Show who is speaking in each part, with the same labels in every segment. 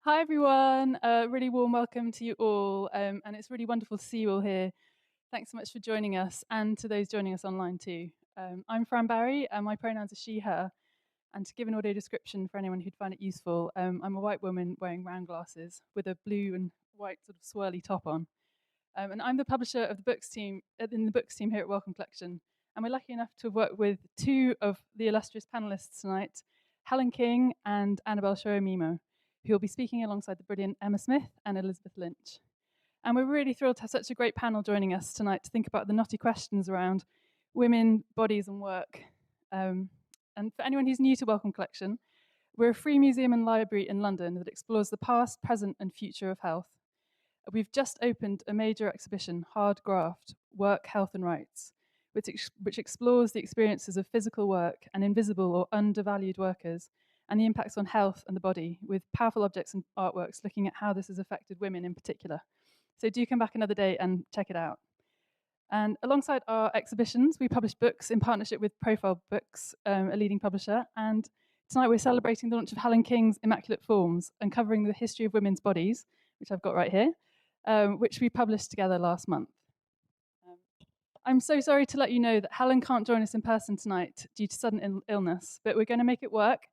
Speaker 1: Hi everyone, really warm welcome to you all, and it's really wonderful to see you all here. Thanks so much for joining us, and to those joining us online too. I'm Fran Barry, and my pronouns are she, her, and to give an audio description for anyone who'd find it useful, I'm a white woman wearing round glasses with a blue and white sort of swirly top on. And I'm the publisher of the books team, in the books team here at Wellcome Collection, and we're lucky enough to have worked with two of the illustrious panellists tonight, Helen King and Annabelle Shoemimo, who will be speaking alongside the brilliant Emma Smith and Elizabeth Lynch. And we're really thrilled to have such a great panel joining us tonight to think about the knotty questions around women, bodies, and work. And for anyone who's new to Wellcome Collection, we're a free museum and library in London that explores the past, present, and future of health. We've just opened a major exhibition, Hard Graft, Work, Health and Rights, which explores the experiences of physical work and invisible or undervalued workers and the impacts on health and the body, with powerful objects and artworks looking at how this has affected women in particular. So do come back another day and check it out. And alongside our exhibitions, we publish books in partnership with Profile Books, a leading publisher. And tonight we're celebrating the launch of Helen King's Immaculate Forms, uncovering the history of women's bodies, which I've got right here, which we published together last month. I'm so sorry to let you know that Helen can't join us in person tonight due to sudden illness, but we're going to make it work.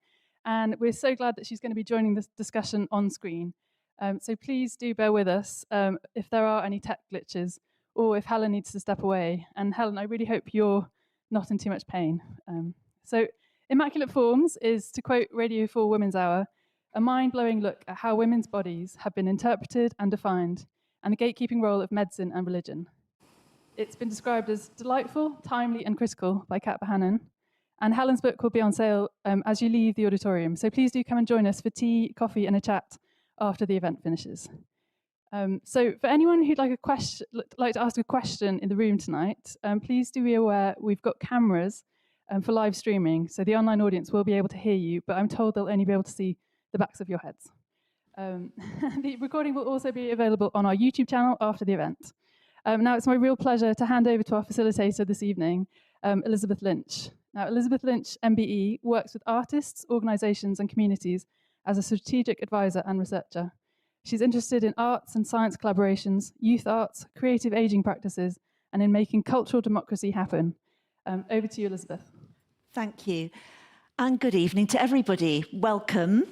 Speaker 1: And we're so glad that she's going to be joining this discussion on screen. So please do bear with us if there are any tech glitches or if Helen needs to step away. And Helen, I really hope you're not in too much pain. So Immaculate Forms is, to quote Radio 4 Women's Hour, a mind-blowing look at how women's bodies have been interpreted and defined, and the gatekeeping role of medicine and religion. It's been described as delightful, timely, and critical by Kat Bohannon. And Helen's book will be on sale as you leave the auditorium. So please do come and join us for tea, coffee, and a chat after the event finishes. So for anyone who'd like to ask a question in the room tonight, please do be aware we've got cameras for live streaming. So the online audience will be able to hear you, but I'm told they'll only be able to see the backs of your heads. The recording will also be available on our YouTube channel after the event. Now it's my real pleasure to hand over to our facilitator this evening, Elizabeth Lynch. Now, Elizabeth Lynch MBE works with artists, organisations and communities as a strategic advisor and researcher. She's interested in arts and science collaborations, youth arts, creative ageing practices, and in making cultural democracy happen. Over to you, Elizabeth.
Speaker 2: Thank you. And good evening to everybody. Welcome.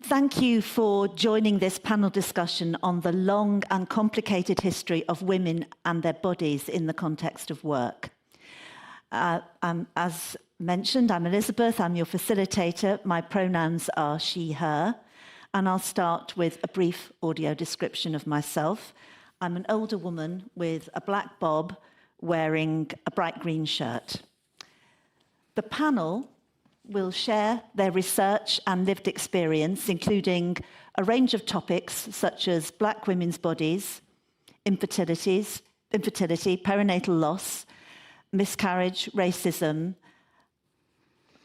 Speaker 2: Thank you for joining this panel discussion on the long and complicated history of women and their bodies in the context of work. As mentioned, I'm Elizabeth, I'm your facilitator. My pronouns are she, her, and I'll start with a brief audio description of myself. I'm an older woman with a black bob wearing a bright green shirt. The panel will share their research and lived experience, including a range of topics such as black women's bodies, infertility, perinatal loss, miscarriage, racism,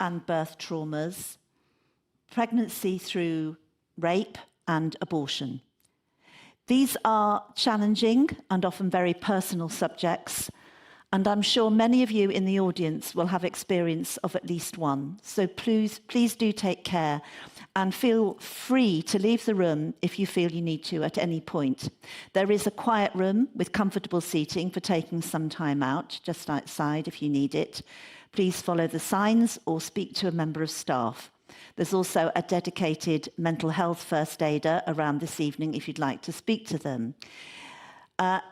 Speaker 2: and birth traumas, pregnancy through rape and abortion. These are challenging and often very personal subjects, and I'm sure many of you in the audience will have experience of at least one. So please do take care and feel free to leave the room if you feel you need to at any point. There is a quiet room with comfortable seating for taking some time out, just outside if you need it. Please follow the signs or speak to a member of staff. There's also a dedicated mental health first aider around this evening if you'd like to speak to them.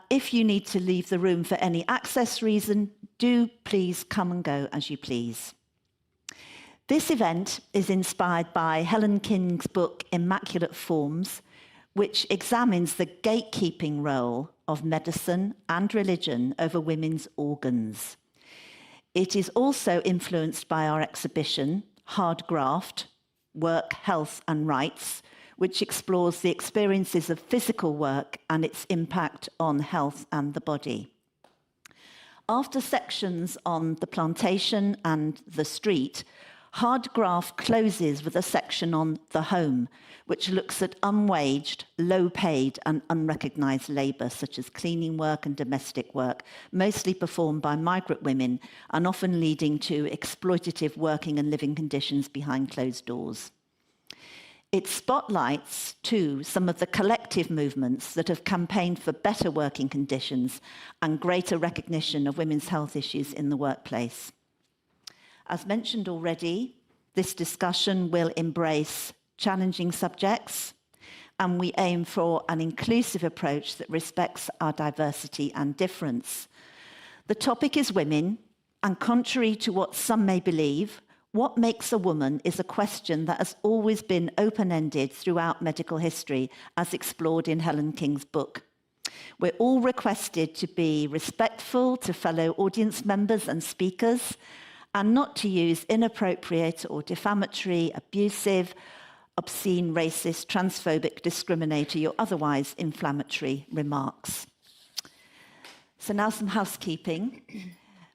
Speaker 2: If you need to leave the room for any access reason, do please come and go as you please. This event is inspired by Helen King's book, Immaculate Forms, which examines the gatekeeping role of medicine and religion over women's organs. It is also influenced by our exhibition, Hard Graft, Work, Health and Rights, which explores the experiences of physical work and its impact on health and the body. After sections on the plantation and the street, Hard Graft closes with a section on the home, which looks at unwaged, low-paid and unrecognised labour, such as cleaning work and domestic work, mostly performed by migrant women and often leading to exploitative working and living conditions behind closed doors. It spotlights, too, some of the collective movements that have campaigned for better working conditions and greater recognition of women's health issues in the workplace. As mentioned already, this discussion will embrace challenging subjects, and we aim for an inclusive approach that respects our diversity and difference. The topic is women, and contrary to what some may believe, what makes a woman is a question that has always been open-ended throughout medical history, as explored in Helen King's book. We're all requested to be respectful to fellow audience members and speakers, and not to use inappropriate or defamatory, abusive, obscene, racist, transphobic, discriminatory, or otherwise inflammatory remarks. So now some housekeeping.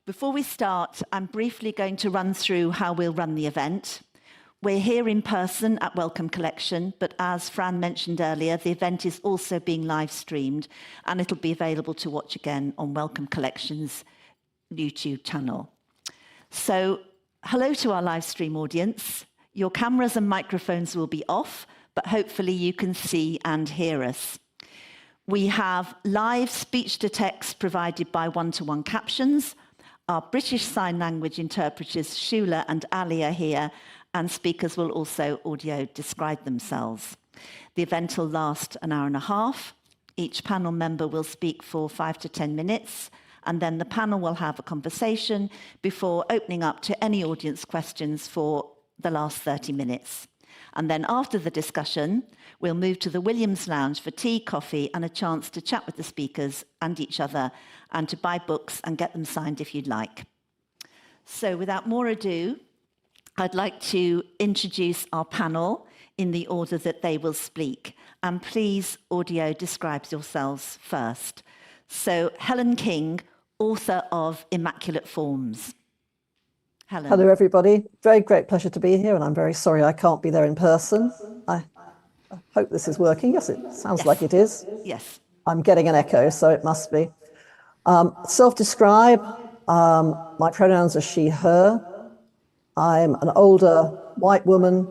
Speaker 2: Before we start, I'm briefly going to run through how we'll run the event. We're here in person at Wellcome Collection, but as Fran mentioned earlier, the event is also being live streamed, and it'll be available to watch again on Wellcome Collection's YouTube channel. So, hello to our live stream audience. Your cameras and microphones will be off, but hopefully you can see and hear us. We have live speech-to-text provided by one-to-one captions. Our British Sign Language interpreters, Shula and Ali, are here, and speakers will also audio describe themselves. The event will last an hour and a half. Each panel member will speak for 5 to 10 minutes, and then the panel will have a conversation before opening up to any audience questions for the last 30 minutes. And then after the discussion, we'll move to the Williams Lounge for tea, coffee, and a chance to chat with the speakers and each other, and to buy books and get them signed if you'd like. So without more ado, I'd like to introduce our panel in the order that they will speak. And please, audio, describe yourselves first. So Helen King, author of Immaculate Forms. Helen.
Speaker 3: Hello, everybody. Very great pleasure to be here, and I'm very sorry I can't be there in person. I hope this is working. Yes, it sounds like it is.
Speaker 2: Yes.
Speaker 3: I'm getting an echo, so it must be. Self-describe. My pronouns are she, her. I'm an older white woman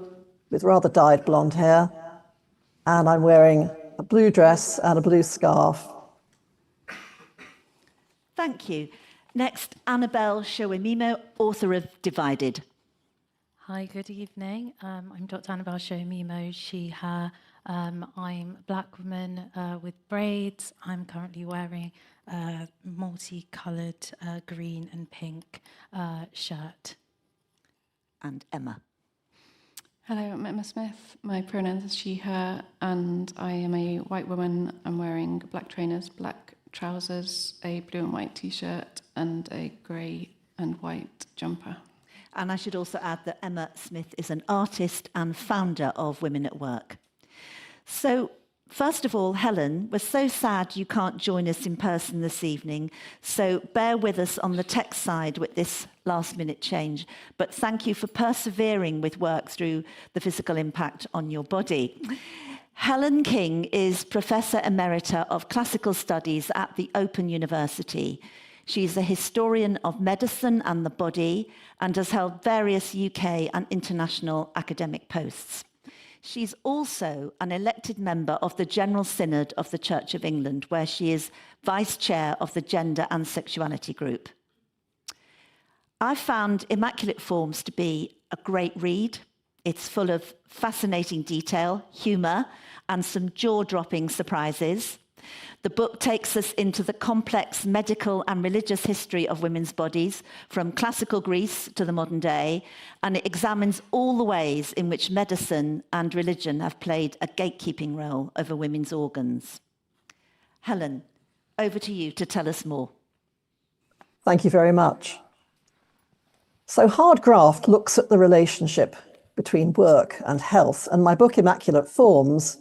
Speaker 3: with rather dyed blonde hair, and I'm wearing a blue dress and a blue scarf.
Speaker 2: Thank you. Next, Annabelle Shoemimo, author of Divided.
Speaker 4: Hi, good evening. I'm Dr. Annabelle Shoemimo, she, her. I'm a black woman with braids. I'm currently wearing a multicoloured green and pink shirt.
Speaker 2: And Emma.
Speaker 5: Hello, I'm Emma Smith. My pronouns are she, her, and I am a white woman. I'm wearing black trainers, black trousers, a blue and white t-shirt, and a grey and white jumper.
Speaker 2: And I should also add that Emma Smith is an artist and founder of Women at Work. So, first of all, Helen, we're so sad you can't join us in person this evening, so bear with us on the tech side with this last-minute change. But thank you for persevering with work through the physical impact on your body. Helen King is Professor Emerita of Classical Studies at the Open University. She's a historian of medicine and the body and has held various UK and international academic posts. She's also an elected member of the General Synod of the Church of England, where she is Vice Chair of the Gender and Sexuality Group. I found Immaculate Forms to be a great read. It's full of fascinating detail, humour, and some jaw-dropping surprises. The book takes us into the complex medical and religious history of women's bodies, from classical Greece to the modern day, and it examines all the ways in which medicine and religion have played a gatekeeping role over women's organs. Helen, over to you to tell us more.
Speaker 3: Thank you very much. So Hard Graft looks at the relationship between work and health, and my book Immaculate Forms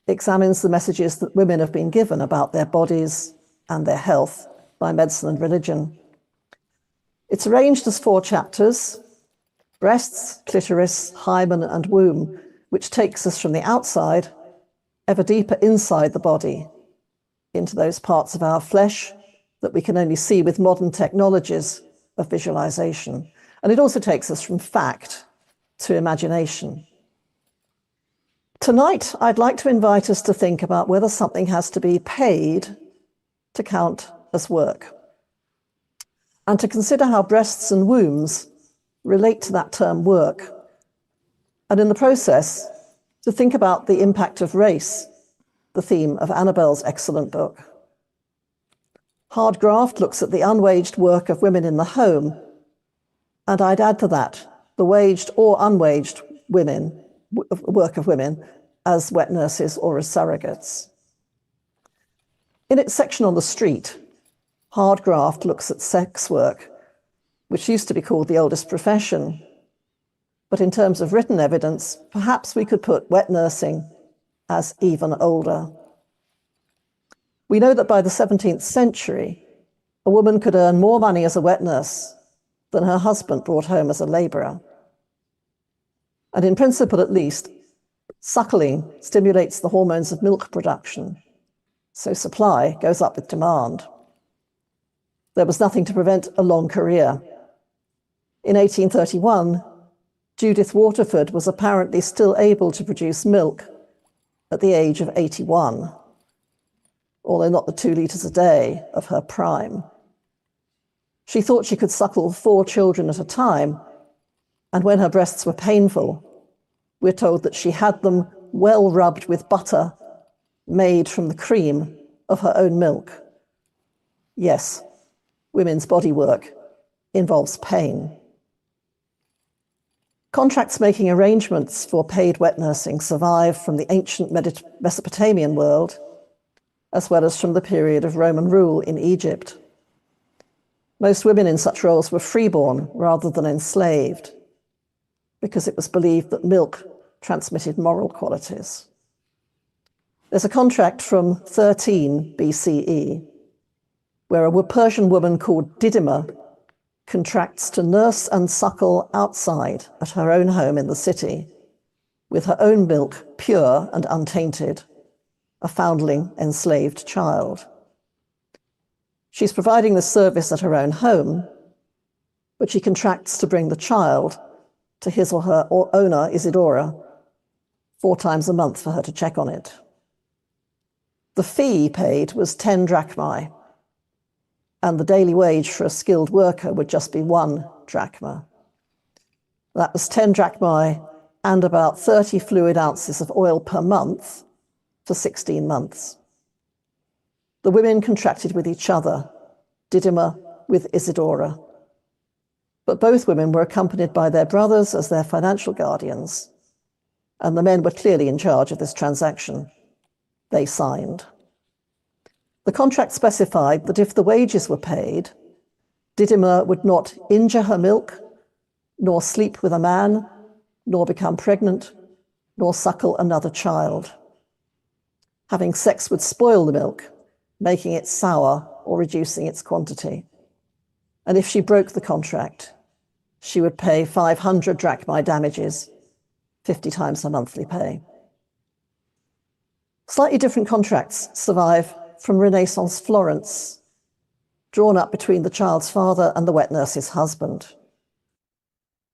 Speaker 3: examines the messages that women have been given about their bodies and their health by medicine and religion. It's arranged as 4 chapters: breasts, clitoris, hymen, and womb, which takes us from the outside ever deeper inside the body into those parts of our flesh that we can only see with modern technologies of visualization. And it also takes us from fact to imagination. Tonight, I'd like to invite us to think about whether something has to be paid to count as work, and to consider how breasts and wombs relate to that term work, and in the process, to think about the impact of race, the theme of Annabelle's excellent book. Hard Graft looks at the unwaged work of women in the home, and I'd add to that the waged or unwaged work of women as wet nurses or as surrogates. In its section on the street, Hard Graft looks at sex work, which used to be called the oldest profession. But in terms of written evidence, perhaps we could put wet nursing as even older. We know that by the 17th century, a woman could earn more money as a wet nurse than her husband brought home as a labourer. And in principle, at least, suckling stimulates the hormones of milk production, so supply goes up with demand. There was nothing to prevent a long career. In 1831, Judith Waterford was apparently still able to produce milk at the age of 81, although not the 2 litres a day of her prime. She thought she could suckle 4 children at a time, and when her breasts were painful, we're told that she had them well rubbed with butter made from the cream of her own milk. Yes, women's body work involves pain. Contracts making arrangements for paid wet nursing survive from the ancient Mesopotamian world, as well as from the period of Roman rule in Egypt. Most women in such roles were freeborn rather than enslaved, because it was believed that milk transmitted moral qualities. There's a contract from 13 BCE, where a Persian woman called Didyma contracts to nurse and suckle outside at her own home in the city, with her own milk pure and untainted, a foundling enslaved child. She's providing this service at her own home, but she contracts to bring the child to his or her owner, Isidora, 4 times a month for her to check on it. The fee paid was 10 drachmae, and the daily wage for a skilled worker would just be 1 drachma. That was 10 drachmae and about 30 fluid ounces of oil per month for 16 months. The women contracted with each other, Didyma with Isidora. But both women were accompanied by their brothers as their financial guardians, and the men were clearly in charge of this transaction. They signed. The contract specified that if the wages were paid, Didyma would not injure her milk, nor sleep with a man, nor become pregnant, nor suckle another child. Having sex would spoil the milk, making it sour or reducing its quantity. And if she broke the contract, she would pay 500 drachmae damages, 50 times her monthly pay. Slightly different contracts survive from Renaissance Florence, drawn up between the child's father and the wet nurse's husband.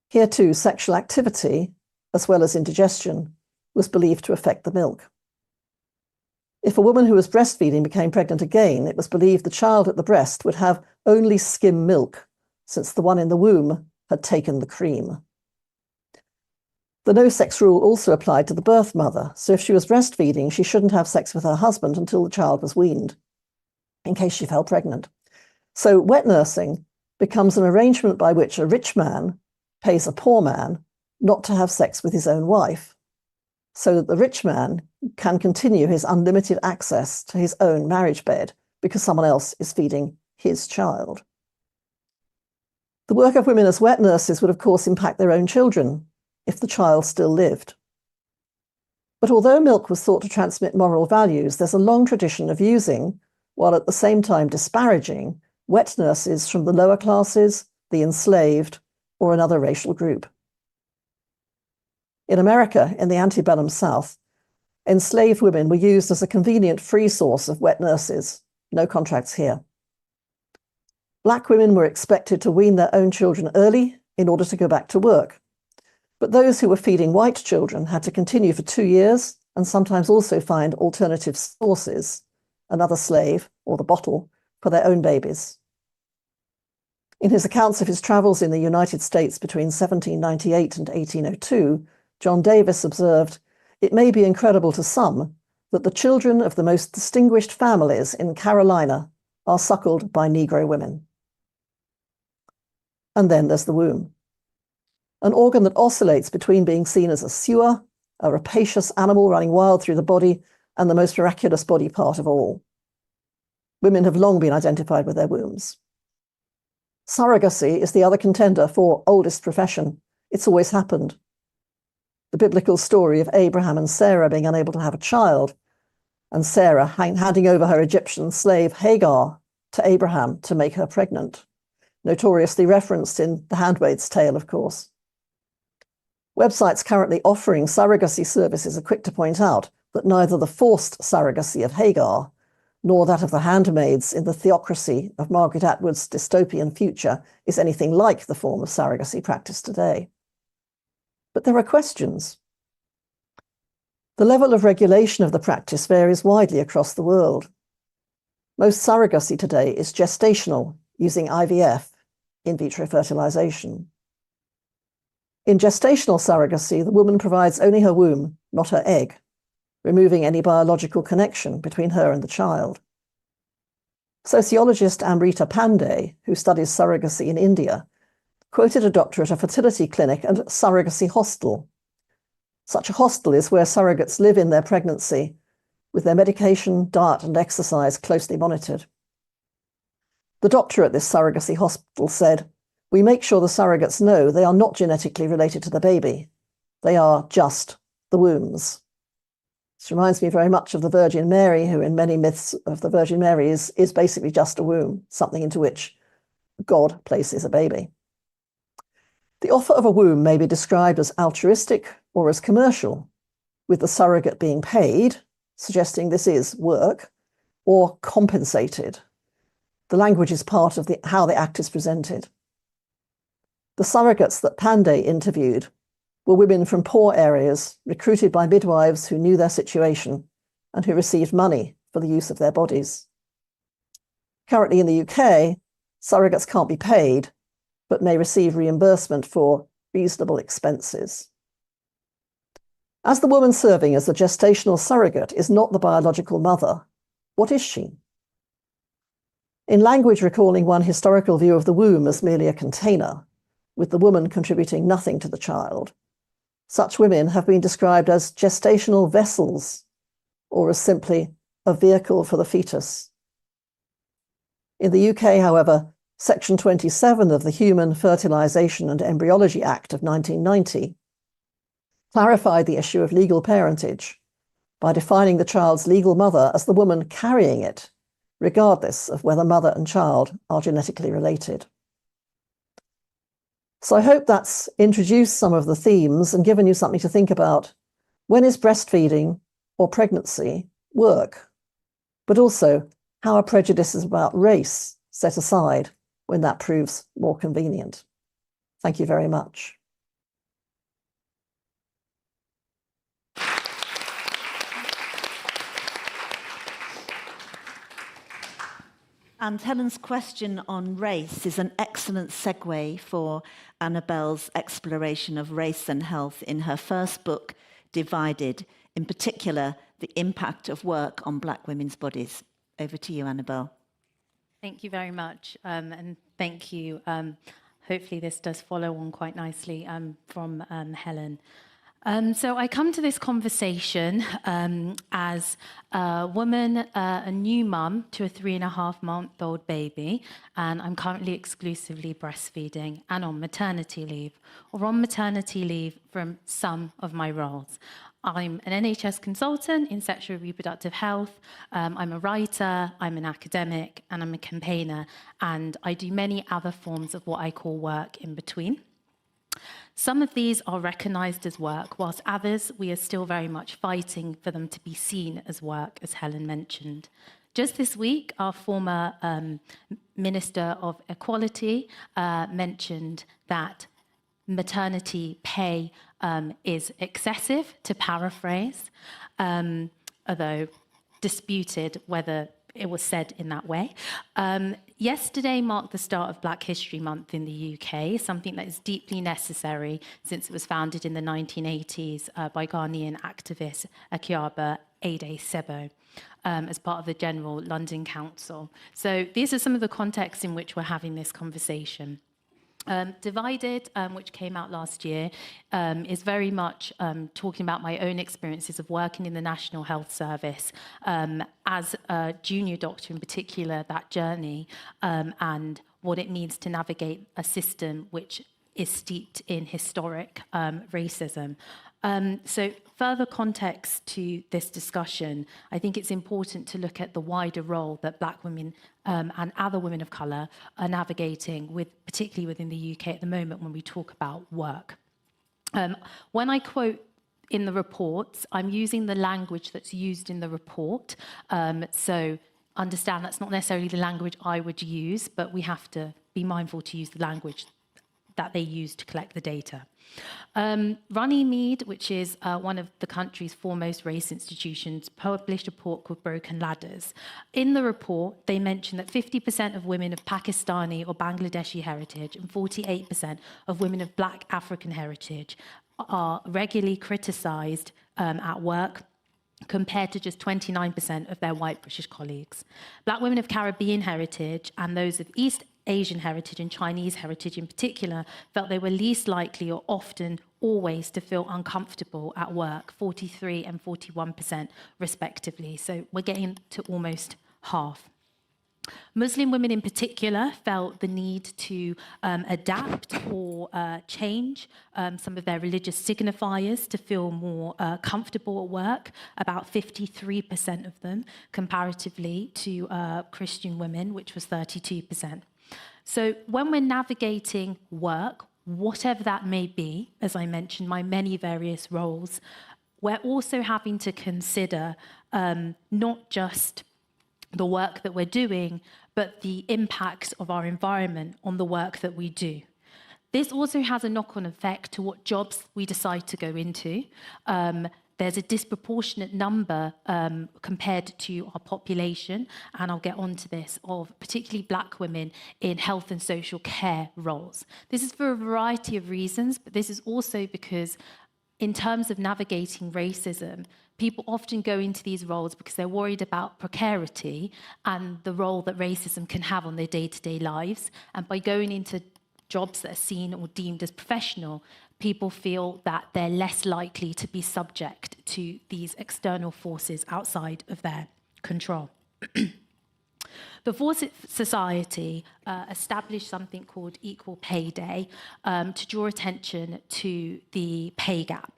Speaker 3: Here too, sexual activity, as well as indigestion, was believed to affect the milk. If a woman who was breastfeeding became pregnant again, it was believed the child at the breast would have only skim milk, since the one in the womb had taken the cream. The no-sex rule also applied to the birth mother, so if she was breastfeeding, she shouldn't have sex with her husband until the child was weaned, in case she fell pregnant. So wet nursing becomes an arrangement by which a rich man pays a poor man not to have sex with his own wife, so that the rich man can continue his unlimited access to his own marriage bed because someone else is feeding his child. The work of women as wet nurses would, of course, impact their own children if the child still lived. But although milk was thought to transmit moral values, there's a long tradition of using, while at the same time disparaging, wet nurses from the lower classes, the enslaved, or another racial group. In America, in the antebellum South, enslaved women were used as a convenient free source of wet nurses. No contracts here. Black women were expected to wean their own children early in order to go back to work. But those who were feeding white children had to continue for 2 years and sometimes also find alternative sources, another slave or the bottle, for their own babies. In his accounts of his travels in the United States between 1798 and 1802, John Davis observed, "It may be incredible to some that the children of the most distinguished families in Carolina are suckled by Negro women." And then there's the womb, an organ that oscillates between being seen as a sewer, a rapacious animal running wild through the body, and the most miraculous body part of all. Women have long been identified with their wombs. Surrogacy is the other contender for oldest profession. It's always happened. The biblical story of Abraham and Sarah being unable to have a child, and Sarah handing over her Egyptian slave Hagar to Abraham to make her pregnant, notoriously referenced in The Handmaid's Tale, of course. Websites currently offering surrogacy services are quick to point out that neither the forced surrogacy of Hagar nor that of the handmaids in the theocracy of Margaret Atwood's dystopian future is anything like the form of surrogacy practiced today. But there are questions. The level of regulation of the practice varies widely across the world. Most surrogacy today is gestational, using IVF, in vitro fertilization. In gestational surrogacy, the woman provides only her womb, not her egg, removing any biological connection between her and the child. Sociologist Amrita Pandey, who studies surrogacy in India, quoted a doctor at a fertility clinic and surrogacy hostel. Such a hostel is where surrogates live in their pregnancy, with their medication, diet, and exercise closely monitored. The doctor at this surrogacy hospital said, "We make sure the surrogates know they are not genetically related to the baby. They are just the wombs." This reminds me very much of the Virgin Mary, who in many myths of the Virgin Mary is basically just a womb, something into which God places a baby. The offer of a womb may be described as altruistic or as commercial, with the surrogate being paid, suggesting this is work, or compensated. The language is part of how the act is presented. The surrogates that Pandey interviewed were women from poor areas recruited by midwives who knew their situation and who received money for the use of their bodies. Currently in the UK, surrogates can't be paid, but may receive reimbursement for reasonable expenses. As the woman serving as the gestational surrogate is not the biological mother, what is she? In language recalling one historical view of the womb as merely a container, with the woman contributing nothing to the child, such women have been described as gestational vessels, or as simply a vehicle for the fetus. In the UK, however, Section 27 of the Human Fertilisation and Embryology Act of 1990 clarified the issue of legal parentage by defining the child's legal mother as the woman carrying it, regardless of whether mother and child are genetically related. So I hope that's introduced some of the themes and given you something to think about. When is breastfeeding or pregnancy work? But also, how are prejudices about race set aside when that proves more convenient? Thank you very much.
Speaker 2: And Helen's question on race is an excellent segue for Annabelle's exploration of race and health in her first book, Divided, in particular, the impact of work on Black women's bodies. Over to you, Annabelle.
Speaker 4: Thank you very much, and thank you. Hopefully this does follow on quite nicely from Helen. So I come to this conversation as a woman, a new mum to a 3.5-month-old baby, and I'm currently exclusively breastfeeding and on maternity leave, or on maternity leave from some of my roles. I'm an NHS consultant in sexual reproductive health. I'm a writer, I'm an academic, and I'm a campaigner, and I do many other forms of what I call work in between. Some of these are recognised as work, whilst others we are still very much fighting for them to be seen as work, as Helen mentioned. Just this week, our former Minister of Equality mentioned that maternity pay is excessive, to paraphrase, although disputed whether it was said in that way. Yesterday marked the start of Black History Month in the UK, something that is deeply necessary since it was founded in the 1980s by Ghanaian activist Akiaba Ade Sebo as part of the General London Council. So these are some of the contexts in which we're having this conversation. Divided, which came out last year, is very much talking about my own experiences of working in the National Health Service as a junior doctor in particular, that journey, and what it means to navigate a system which is steeped in historic racism. So further context to this discussion, I think it's important to look at the wider role that Black women and other women of colour are navigating, particularly within the UK at the moment when we talk about work. When I quote in the reports, I'm using the language that's used in the report. So understand that's not necessarily the language I would use, but we have to be mindful to use the language that they use to collect the data. Runnymede, which is one of the country's foremost race institutions, published a report called Broken Ladders. In the report, they mention that 50% of women of Pakistani or Bangladeshi heritage and 48% of women of Black African heritage are regularly criticised at work, compared to just 29% of their white British colleagues. Black women of Caribbean heritage and those of East Asian heritage and Chinese heritage in particular felt they were least likely or often always to feel uncomfortable at work, 43 and 41% respectively. So we're getting to almost half. Muslim women in particular felt the need to adapt or change some of their religious signifiers to feel more comfortable at work, about 53% of them, comparatively to Christian women, which was 32%. So when we're navigating work, whatever that may be, as I mentioned, my many various roles, we're also having to consider not just the work that we're doing, but the impacts of our environment on the work that we do. This also has a knock-on effect to what jobs we decide to go into. There's a disproportionate number compared to our population, and I'll get onto this, of particularly Black women in health and social care roles. This is for a variety of reasons, but this is also because in terms of navigating racism, people often go into these roles because they're worried about precarity and the role that racism can have on their day-to-day lives. And by going into jobs that are seen or deemed as professional, people feel that they're less likely to be subject to these external forces outside of their control. The Force Society established something called Equal Pay Day to draw attention to the pay gap.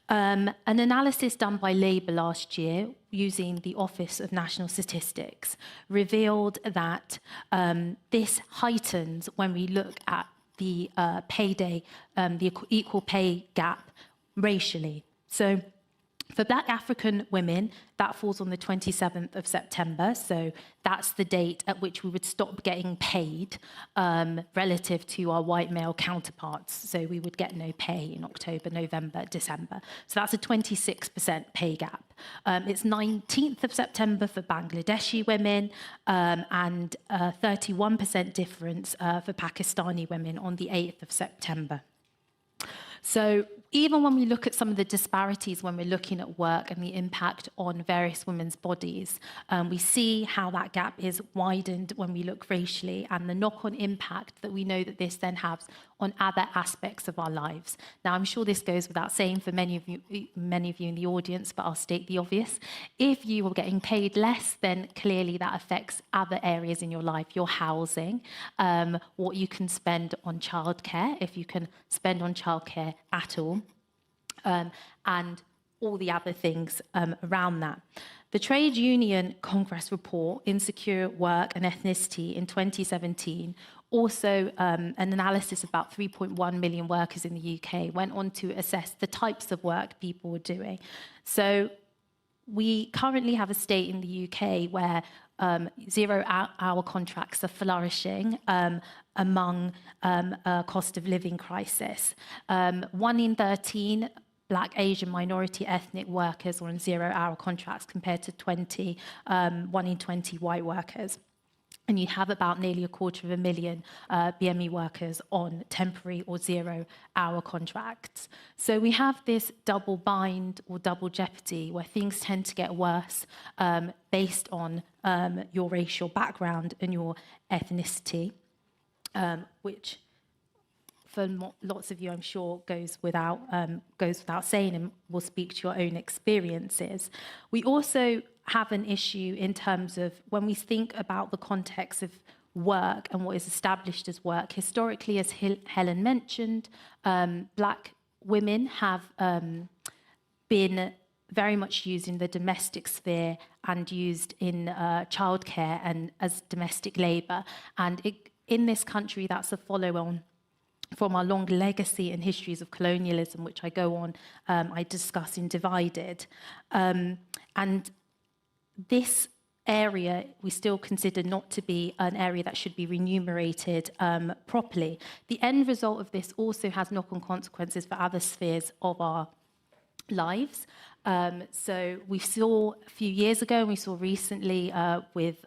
Speaker 4: An analysis done by Labour last year using the Office of National Statistics revealed that this heightens when we look at the payday, the equal pay gap racially. So for Black African women, that falls on the 27th of September. So that's the date at which we would stop getting paid relative to our white male counterparts. So we would get no pay in October, November, December. So that's a 26% pay gap. It's 19th of September for Bangladeshi women and 31% difference for Pakistani women on the 8th of September. So even when we look at some of the disparities when we're looking at work and the impact on various women's bodies, we see how that gap is widened when we look racially and the knock-on impact that we know that this then has on other aspects of our lives. Now, I'm sure this goes without saying for many of you in the audience, but I'll state the obvious. If you are getting paid less, then clearly that affects other areas in your life, your housing, what you can spend on childcare, if you can spend on childcare at all, and all the other things around that. The Trade Union Congress report, Insecure Work and Ethnicity in 2017, also an analysis of about 3.1 million workers in the UK, went on to assess the types of work people were doing. So we currently have a state in the UK where 0-hour contracts are flourishing among a cost of living crisis. 1 in 13 Black, Asian, minority ethnic workers are on 0-hour contracts compared to 1 in 20 white workers. And you have about nearly 250,000 BME workers on temporary or 0-hour contracts. So we have this double bind or double jeopardy where things tend to get worse based on your racial background and your ethnicity, which for lots of you, I'm sure, goes without saying, and will speak to your own experiences. We also have an issue in terms of when we think about the context of work and what is established as work. Historically, as Helen mentioned, Black women have been very much used in the domestic sphere and used in childcare and as domestic labour. And in this country, that's a follow-on from our long legacy and histories of colonialism, which I discuss in Divided. And this area we still consider not to be an area that should be remunerated properly. The end result of this also has knock-on consequences for other spheres of our lives. So we saw a few years ago, and we saw recently with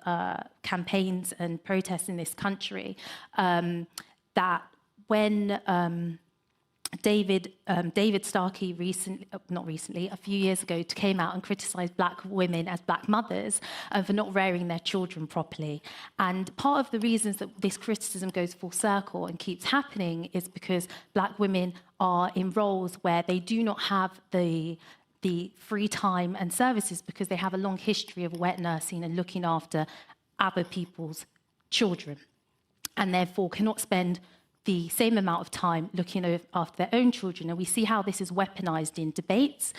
Speaker 4: campaigns and protests in this country, that when David Starkey a few years ago, came out and criticised Black women as Black mothers for not rearing their children properly. And part of the reasons that this criticism goes full circle and keeps happening is because Black women are in roles where they do not have the free time and services because they have a long history of wet nursing and looking after other people's children, and therefore cannot spend the same amount of time looking after their own children. And we see how this is weaponized in debates.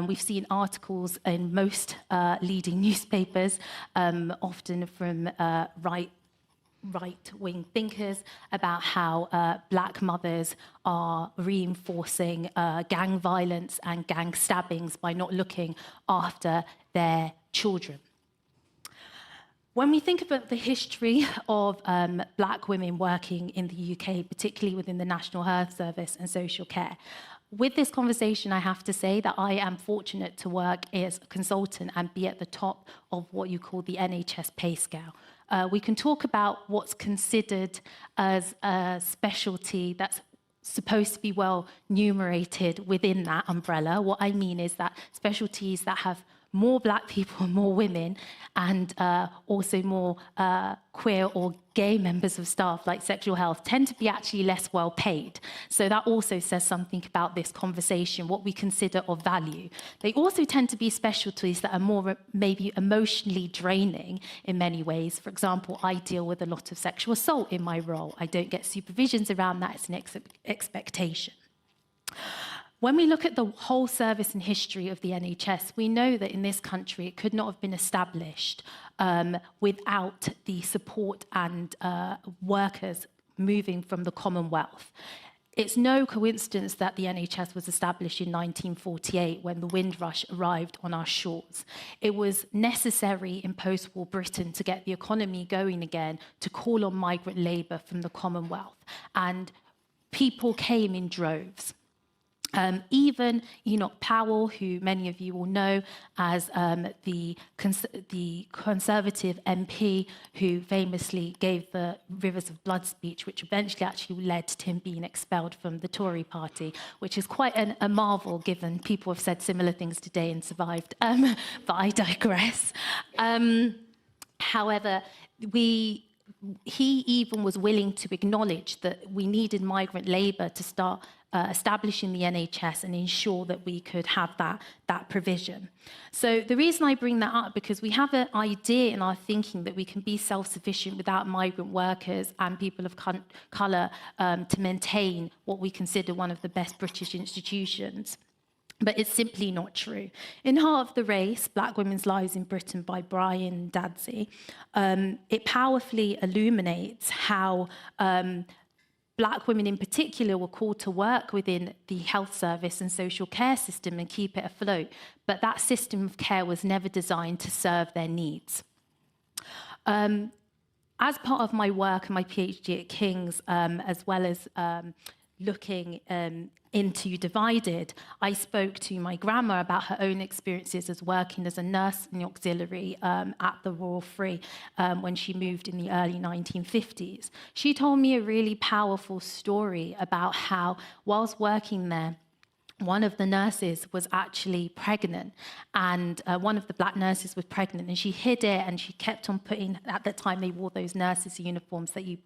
Speaker 4: We've seen articles in most leading newspapers, often from right-wing thinkers, about how Black mothers are reinforcing gang violence and gang stabbings by not looking after their children. When we think about the history of Black women working in the UK, particularly within the National Health Service and social care, with this conversation, I have to say that I am fortunate to work as a consultant and be at the top of what you call the NHS pay scale. We can talk about what's considered as a specialty that's supposed to be well numerated within that umbrella. What I mean is that specialties that have more Black people and more women, and also more queer or gay members of staff, like sexual health, tend to be actually less well paid. So that also says something about this conversation, what we consider of value. They also tend to be specialties that are more maybe emotionally draining in many ways. For example, I deal with a lot of sexual assault in my role. I don't get supervisions around that. It's an expectation. When we look at the whole service and history of the NHS, we know that in this country it could not have been established without the support and workers moving from the Commonwealth. It's no coincidence that the NHS was established in 1948 when the Windrush arrived on our shores. It was necessary in post-war Britain to get the economy going again, to call on migrant labour from the Commonwealth. And people came in droves. Even Enoch Powell, who many of you will know as the Conservative MP who famously gave the Rivers of Blood speech, which eventually actually led to him being expelled from the Tory party, which is quite a marvel given people have said similar things today and survived, but I digress. However, he even was willing to acknowledge that we needed migrant labour to start establishing the NHS and ensure that we could have that provision. So the reason I bring that up, because we have an idea in our thinking that we can be self-sufficient without migrant workers and people of colour to maintain what we consider one of the best British institutions. But it's simply not true. In Heart of the Race, Black Women's Lives in Britain by Brian Dadsey, it powerfully illuminates how Black women in particular were called to work within the health service and social care system and keep it afloat, but that system of care was never designed to serve their needs. As part of my work and my PhD at King's, as well as looking into Divided, I spoke to my grandma about her own experiences as working as a nurse in the auxiliary at the Royal Free when she moved in the early 1950s. She told me a really powerful story about how, whilst working there, one of the nurses was actually pregnant, and one of the Black nurses was pregnant, and she hid it, and she kept on putting, at that time they wore those nurses' uniforms that you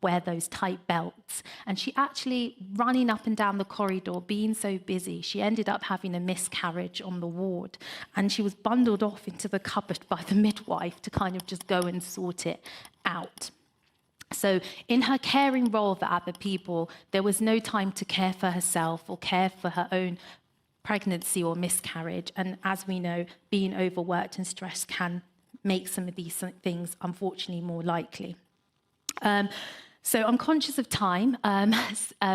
Speaker 4: wear those tight belts, and she actually, running up and down the corridor, being so busy, she ended up having a miscarriage on the ward, and she was bundled off into the cupboard by the midwife to kind of just go and sort it out. So in her caring role for other people, there was no time to care for herself or care for her own pregnancy or miscarriage. And as we know, being overworked and stressed can make some of these things, unfortunately, more likely. So I'm conscious of time,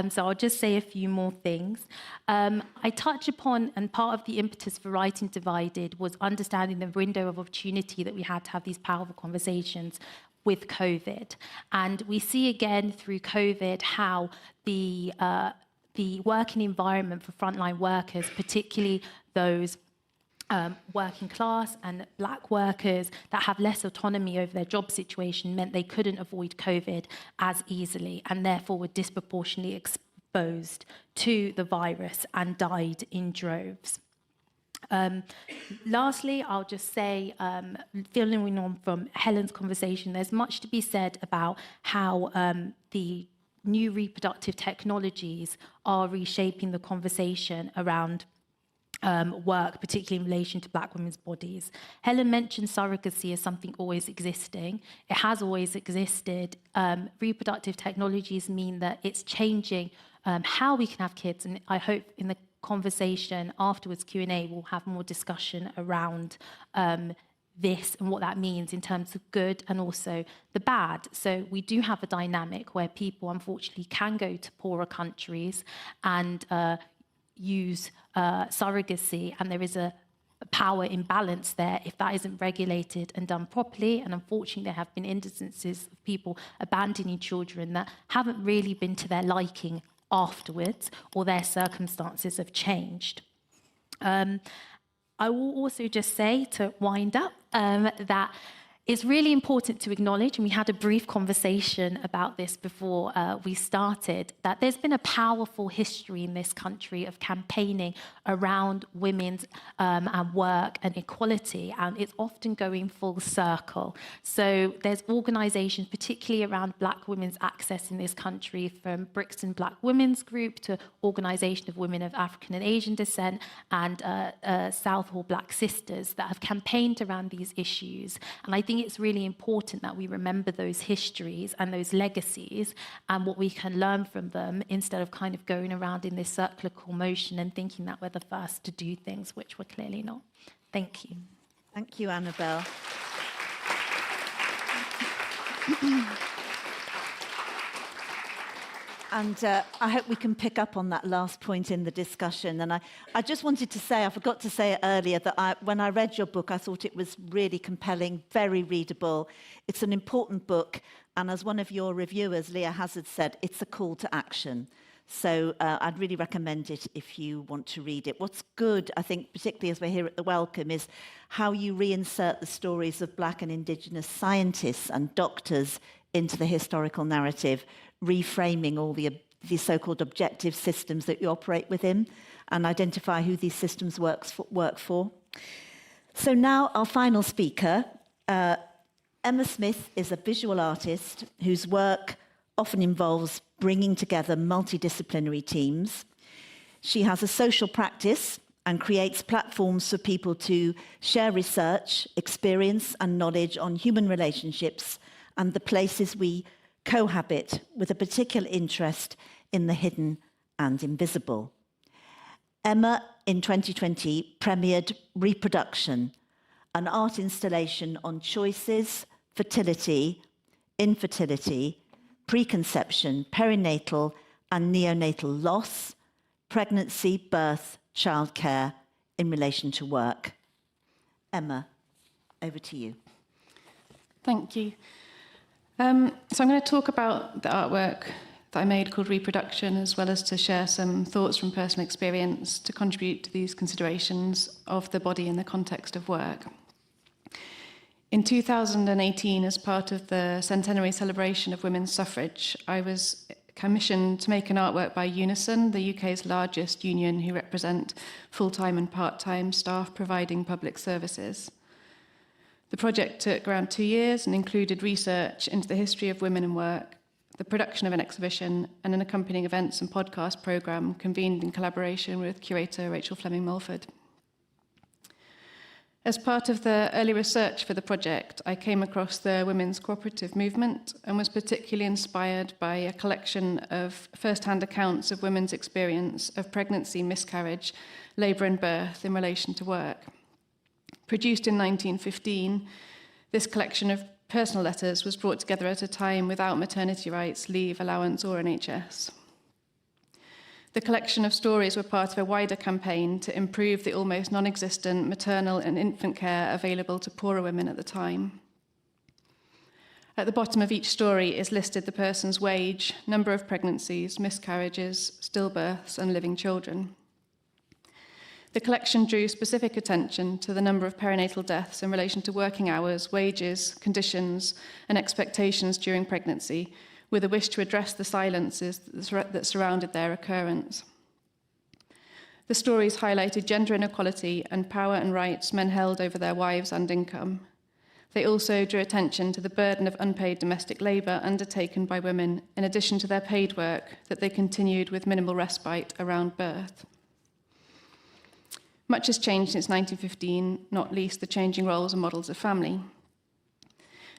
Speaker 4: so I'll just say a few more things. I touch upon, and part of the impetus for writing Divided was understanding the window of opportunity that we had to have these powerful conversations with COVID. And we see again through COVID how the working environment for frontline workers, particularly those working class and Black workers that have less autonomy over their job situation, meant they couldn't avoid COVID as easily and therefore were disproportionately exposed to the virus and died in droves. Lastly, I'll just say, following on from Helen's conversation, there's much to be said about how the new reproductive technologies are reshaping the conversation around work, particularly in relation to Black women's bodies. Helen mentioned surrogacy as something always existing. It has always existed. Reproductive technologies mean that it's changing how we can have kids, and I hope in the conversation afterwards, Q&A, we'll have more discussion around this and what that means in terms of good and also the bad. So we do have a dynamic where people unfortunately can go to poorer countries and use surrogacy, and there is a power imbalance there if that isn't regulated and done properly. And unfortunately, there have been instances of people abandoning children that haven't really been to their liking afterwards, or their circumstances have changed. I will also just say, to wind up, that it's really important to acknowledge, and we had a brief conversation about this before we started, that there's been a powerful history in this country of campaigning around women's and work and equality, and it's often going full circle. So there's organisations, particularly around Black women's access in this country, from Brixton Black Women's Group to Organisation of Women of African and Asian Descent and Southall Black Sisters, that have campaigned around these issues. And I think it's really important that we remember those histories and those legacies and what we can learn from them, instead of kind of going around in this cyclical motion and thinking that we're the first to do things, which we're clearly not. Thank you.
Speaker 2: Thank you, Annabelle. And I hope we can pick up on that last point in the discussion. And I just wanted to say, I forgot to say it earlier, that when I read your book, I thought it was really compelling, very readable. It's an important book. And as one of your reviewers, Leah Hazard, said, it's a call to action. So I'd really recommend it if you want to read it. What's good, I think, particularly as we're here at the Welcome, is how you reinsert the stories of Black and Indigenous scientists and doctors into the historical narrative, reframing all the so-called objective systems that you operate within, and identify who these systems work for. So now our final speaker, Emma Smith, is a visual artist whose work often involves bringing together multidisciplinary teams. She has a social practice and creates platforms for people to share research, experience, and knowledge on human relationships and the places we cohabit, with a particular interest in the hidden and invisible. Emma, in 2020, premiered Reproduction, an art installation on choices, fertility, infertility, preconception, perinatal and neonatal loss, pregnancy, birth, childcare in relation to work. Emma, over to you.
Speaker 5: Thank you. So I'm going to talk about the artwork that I made called Reproduction, as well as to share some thoughts from personal experience to contribute to these considerations of the body in the context of work. In 2018, as part of the centenary celebration of women's suffrage, I was commissioned to make an artwork by Unison, the UK's largest union who represent full-time and part-time staff providing public services. The project took around 2 years and included research into the history of women in work, the production of an exhibition, and an accompanying events and podcast programme convened in collaboration with curator Rachel Fleming-Mulford. As part of the early research for the project, I came across the women's cooperative movement and was particularly inspired by a collection of first-hand accounts of women's experience of pregnancy, miscarriage, labour and birth in relation to work. Produced in 1915, this collection of personal letters was brought together at a time without maternity rights, leave, allowance or NHS. The collection of stories were part of a wider campaign to improve the almost non-existent maternal and infant care available to poorer women at the time. At the bottom of each story is listed the person's wage, number of pregnancies, miscarriages, stillbirths and living children. The collection drew specific attention to the number of perinatal deaths in relation to working hours, wages, conditions, and expectations during pregnancy, with a wish to address the silences that surrounded their occurrence. The stories highlighted gender inequality and power and rights men held over their wives and income. They also drew attention to the burden of unpaid domestic labour undertaken by women, in addition to their paid work, that they continued with minimal respite around birth. Much has changed since 1915, not least the changing roles and models of family.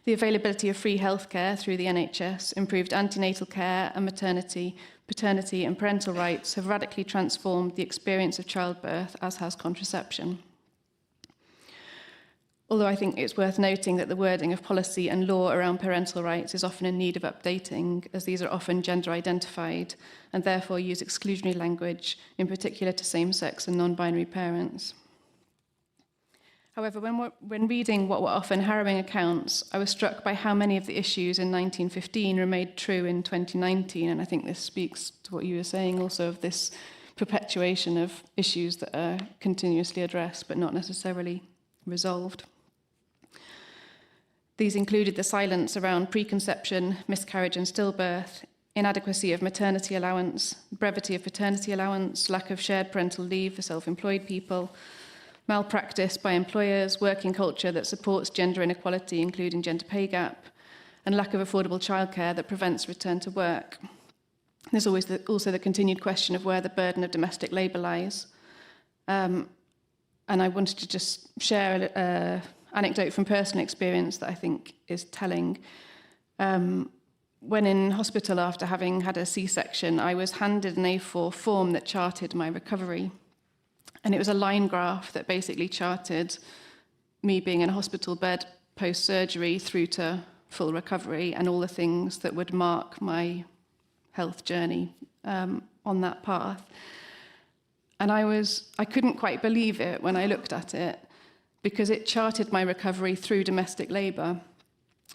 Speaker 5: The availability of free healthcare through the NHS, improved antenatal care and maternity, paternity and parental rights have radically transformed the experience of childbirth, as has contraception. Although I think it's worth noting that the wording of policy and law around parental rights is often in need of updating, as these are often gender identified and therefore use exclusionary language, in particular to same-sex and non-binary parents. However, when reading what were often harrowing accounts, I was struck by how many of the issues in 1915 remained true in 2019, and I think this speaks to what you were saying also of this perpetuation of issues that are continuously addressed but not necessarily resolved. These included the silence around preconception, miscarriage and stillbirth, inadequacy of maternity allowance, brevity of paternity allowance, lack of shared parental leave for self-employed people, malpractice by employers, working culture that supports gender inequality, including gender pay gap, and lack of affordable childcare that prevents return to work. There's always also the continued question of where the burden of domestic labour lies. And I wanted to just share an anecdote from personal experience that I think is telling. When in hospital after having had a C-section, I was handed an A4 form that charted my recovery. And it was a line graph that basically charted me being in a hospital bed post-surgery through to full recovery and all the things that would mark my health journey on that path. And I couldn't quite believe it when I looked at it, because it charted my recovery through domestic labour.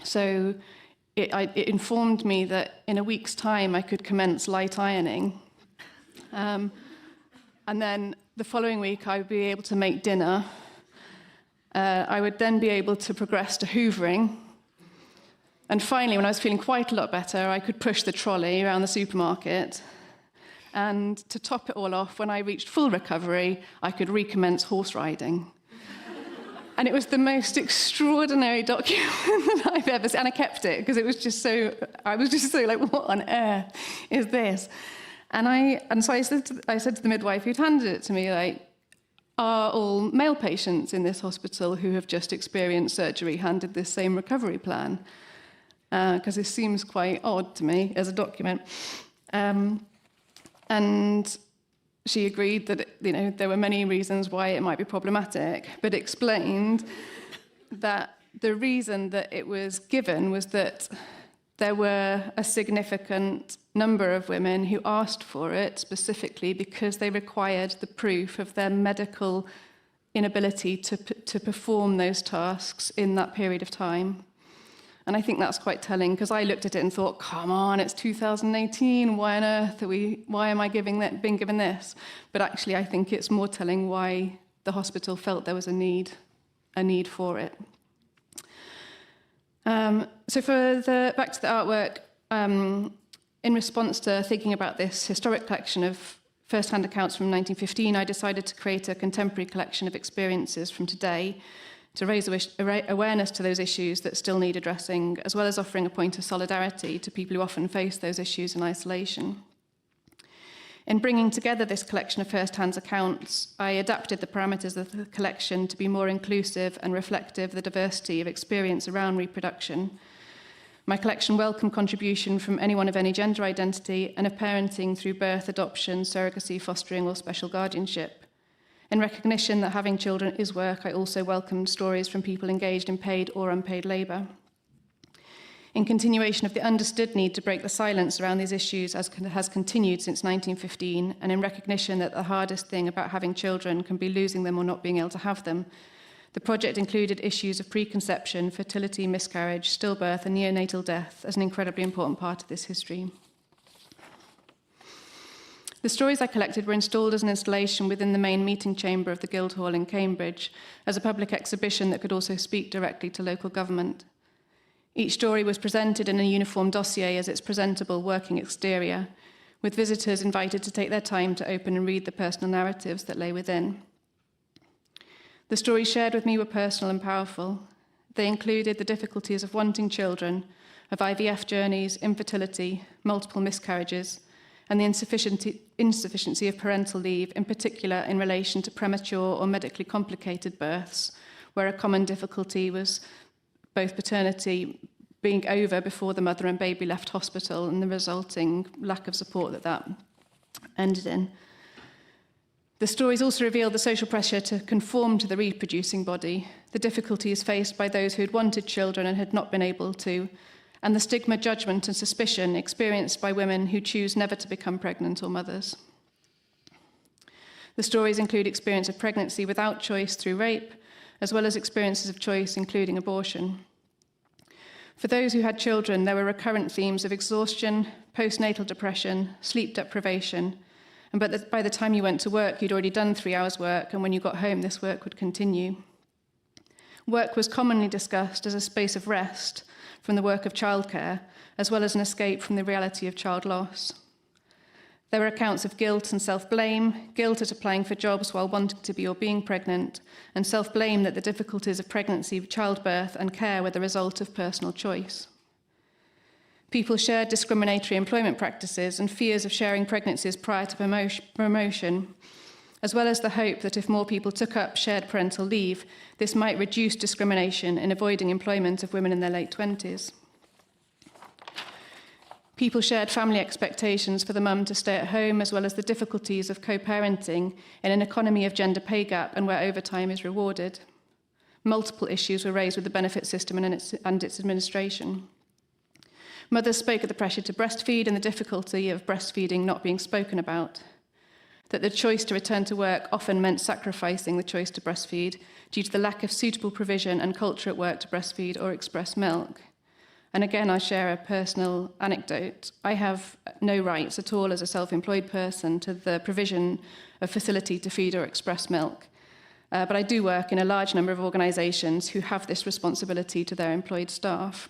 Speaker 5: So it informed me that in a week's time I could commence light ironing. And then the following week I would be able to make dinner. I would then be able to progress to hoovering. And finally, when I was feeling quite a lot better, I could push the trolley around the supermarket. And to top it all off, when I reached full recovery, I could recommence horse riding. And it was the most extraordinary document that I've ever seen. And I kept it because I was just so like, what on earth is this? And so I said to the midwife who'd handed it to me, like, are all male patients in this hospital who have just experienced surgery handed this same recovery plan? Because this seems quite odd to me as a document. And she agreed that there were many reasons why it might be problematic, but explained that the reason that it was given was that there were a significant number of women who asked for it specifically because they required the proof of their medical inability to perform those tasks in that period of time. And I think that's quite telling, because I looked at it and thought, come on, it's 2018, why on earth why am I being given this? But actually, I think it's more telling why the hospital felt there was a need for it. So back to the artwork, in response to thinking about this historic collection of first-hand accounts from 1915, I decided to create a contemporary collection of experiences from today to raise awareness to those issues that still need addressing, as well as offering a point of solidarity to people who often face those issues in isolation. In bringing together this collection of first-hand accounts, I adapted the parameters of the collection to be more inclusive and reflective of the diversity of experience around reproduction. My collection welcomed contribution from anyone of any gender identity and of parenting through birth, adoption, surrogacy, fostering, or special guardianship. In recognition that having children is work, I also welcomed stories from people engaged in paid or unpaid labour. In continuation of the understood need to break the silence around these issues as has continued since 1915, and in recognition that the hardest thing about having children can be losing them or not being able to have them, the project included issues of preconception, fertility, miscarriage, stillbirth, and neonatal death as an incredibly important part of this history. The stories I collected were installed as an installation within the main meeting chamber of the Guildhall in Cambridge as a public exhibition that could also speak directly to local government. Each story was presented in a uniform dossier as its presentable working exterior, with visitors invited to take their time to open and read the personal narratives that lay within. The stories shared with me were personal and powerful. They included the difficulties of wanting children, of IVF journeys, infertility, multiple miscarriages, and the insufficiency of parental leave, in particular in relation to premature or medically complicated births, where a common difficulty was both paternity being over before the mother and baby left hospital and the resulting lack of support that ended in. The stories also revealed the social pressure to conform to the reproducing body, the difficulties faced by those who had wanted children and had not been able to, and the stigma, judgment, and suspicion experienced by women who choose never to become pregnant or mothers. The stories include experience of pregnancy without choice through rape, as well as experiences of choice, including abortion. For those who had children, there were recurrent themes of exhaustion, postnatal depression, sleep deprivation, and by the time you went to work, you'd already done 3 hours work, and when you got home, this work would continue. Work was commonly discussed as a space of rest from the work of childcare, as well as an escape from the reality of child loss. There were accounts of guilt and self-blame, guilt at applying for jobs while wanting to be or being pregnant, and self-blame that the difficulties of pregnancy, childbirth, and care were the result of personal choice. People shared discriminatory employment practices and fears of sharing pregnancies prior to promotion, as well as the hope that if more people took up shared parental leave, this might reduce discrimination in avoiding employment of women in their late 20s. People shared family expectations for the mum to stay at home, as well as the difficulties of co-parenting in an economy of gender pay gap and where overtime is rewarded. Multiple issues were raised with the benefit system and its administration. Mothers spoke of the pressure to breastfeed and the difficulty of breastfeeding not being spoken about. That the choice to return to work often meant sacrificing the choice to breastfeed due to the lack of suitable provision and culture at work to breastfeed or express milk. And again, I'll share a personal anecdote. I have no rights at all as a self-employed person to the provision of facility to feed or express milk. But I do work in a large number of organisations who have this responsibility to their employed staff.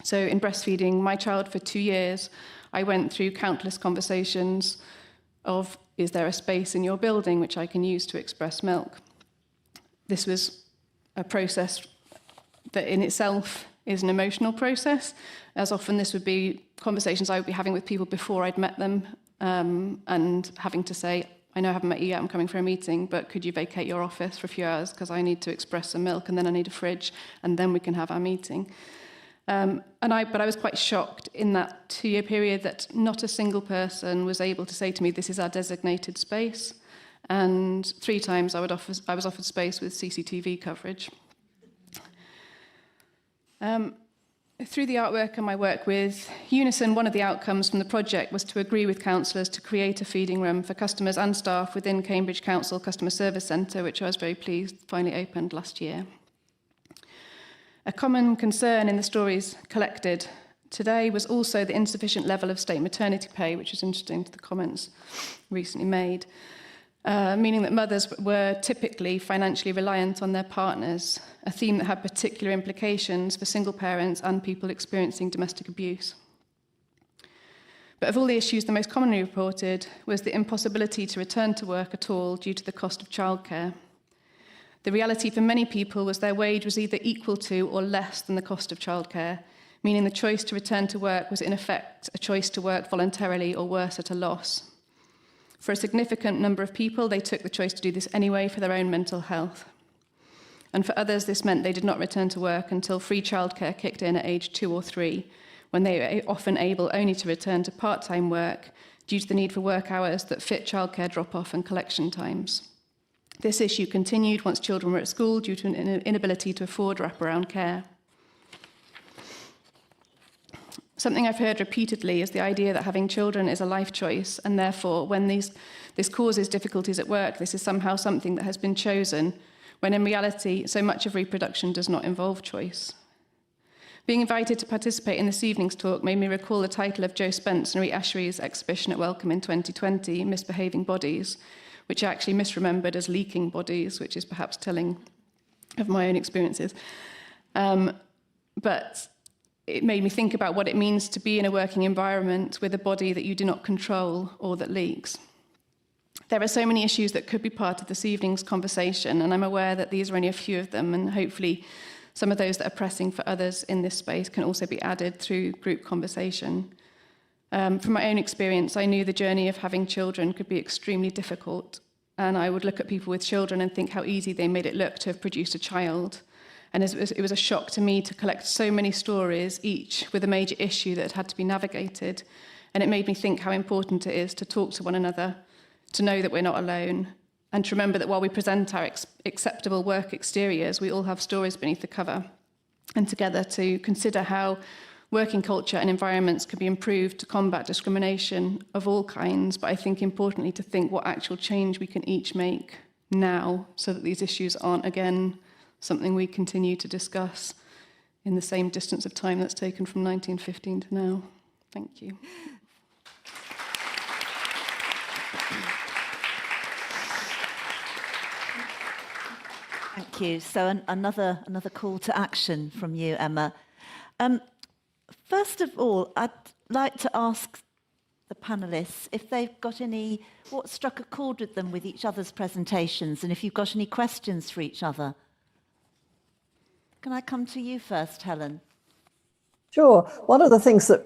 Speaker 5: So in breastfeeding my child for 2 years, I went through countless conversations of, is there a space in your building which I can use to express milk? This was a process that in itself is an emotional process, as often this would be conversations I would be having with people before I'd met them, and having to say, I know I haven't met you yet, I'm coming for a meeting, but could you vacate your office for a few hours because I need to express some milk and then I need a fridge and then we can have our meeting. But I was quite shocked in that 2-year period that not a single person was able to say to me, this is our designated space. And 3 times I was offered space with CCTV coverage. through the artwork and my work with Unison, one of the outcomes from the project was to agree with councillors to create a feeding room for customers and staff within Cambridge Council Customer Service Centre, which I was very pleased finally opened last year. A common concern in the stories collected today was also the insufficient level of state maternity pay, which was interesting to the comments recently made, meaning that mothers were typically financially reliant on their partners, a theme that had particular implications for single parents and people experiencing domestic abuse. But of all the issues, the most commonly reported was the impossibility to return to work at all due to the cost of childcare. The reality for many people was their wage was either equal to or less than the cost of childcare, meaning the choice to return to work was in effect a choice to work voluntarily or worse, at a loss. For a significant number of people, they took the choice to do this anyway for their own mental health. And for others, this meant they did not return to work until free childcare kicked in at age 2 or 3, when they were often able only to return to part-time work due to the need for work hours that fit childcare drop-off and collection times. This issue continued once children were at school due to an inability to afford wraparound care. Something I've heard repeatedly is the idea that having children is a life choice, and therefore when this causes difficulties at work, this is somehow something that has been chosen, when in reality so much of reproduction does not involve choice. Being invited to participate in this evening's talk made me recall the title of Joe Spence and Ree Ashery's exhibition at Wellcome in 2020, Misbehaving Bodies, which I actually misremembered as Leaking Bodies, which is perhaps telling of my own experiences. But it made me think about what it means to be in a working environment with a body that you do not control or that leaks. There are so many issues that could be part of this evening's conversation, and I'm aware that these are only a few of them, and hopefully some of those that are pressing for others in this space can also be added through group conversation. From my own experience, I knew the journey of having children could be extremely difficult, and I would look at people with children and think how easy they made it look to have produced a child. And it was a shock to me to collect so many stories, each with a major issue that had to be navigated. And it made me think how important it is to talk to one another, to know that we're not alone, and to remember that while we present our acceptable work exteriors, we all have stories beneath the cover. And together to consider how working culture and environments can be improved to combat discrimination of all kinds, but I think importantly to think what actual change we can each make now so that these issues aren't again something we continue to discuss in the same distance of time that's taken from 1915 to now. Thank you.
Speaker 2: Thank you. So another call to action from you, Emma. First of all, I'd like to ask the panellists if they've got what struck a chord with them with each other's presentations, and if you've got any questions for each other. Can I come to you first, Helen?
Speaker 3: Sure. One of the things that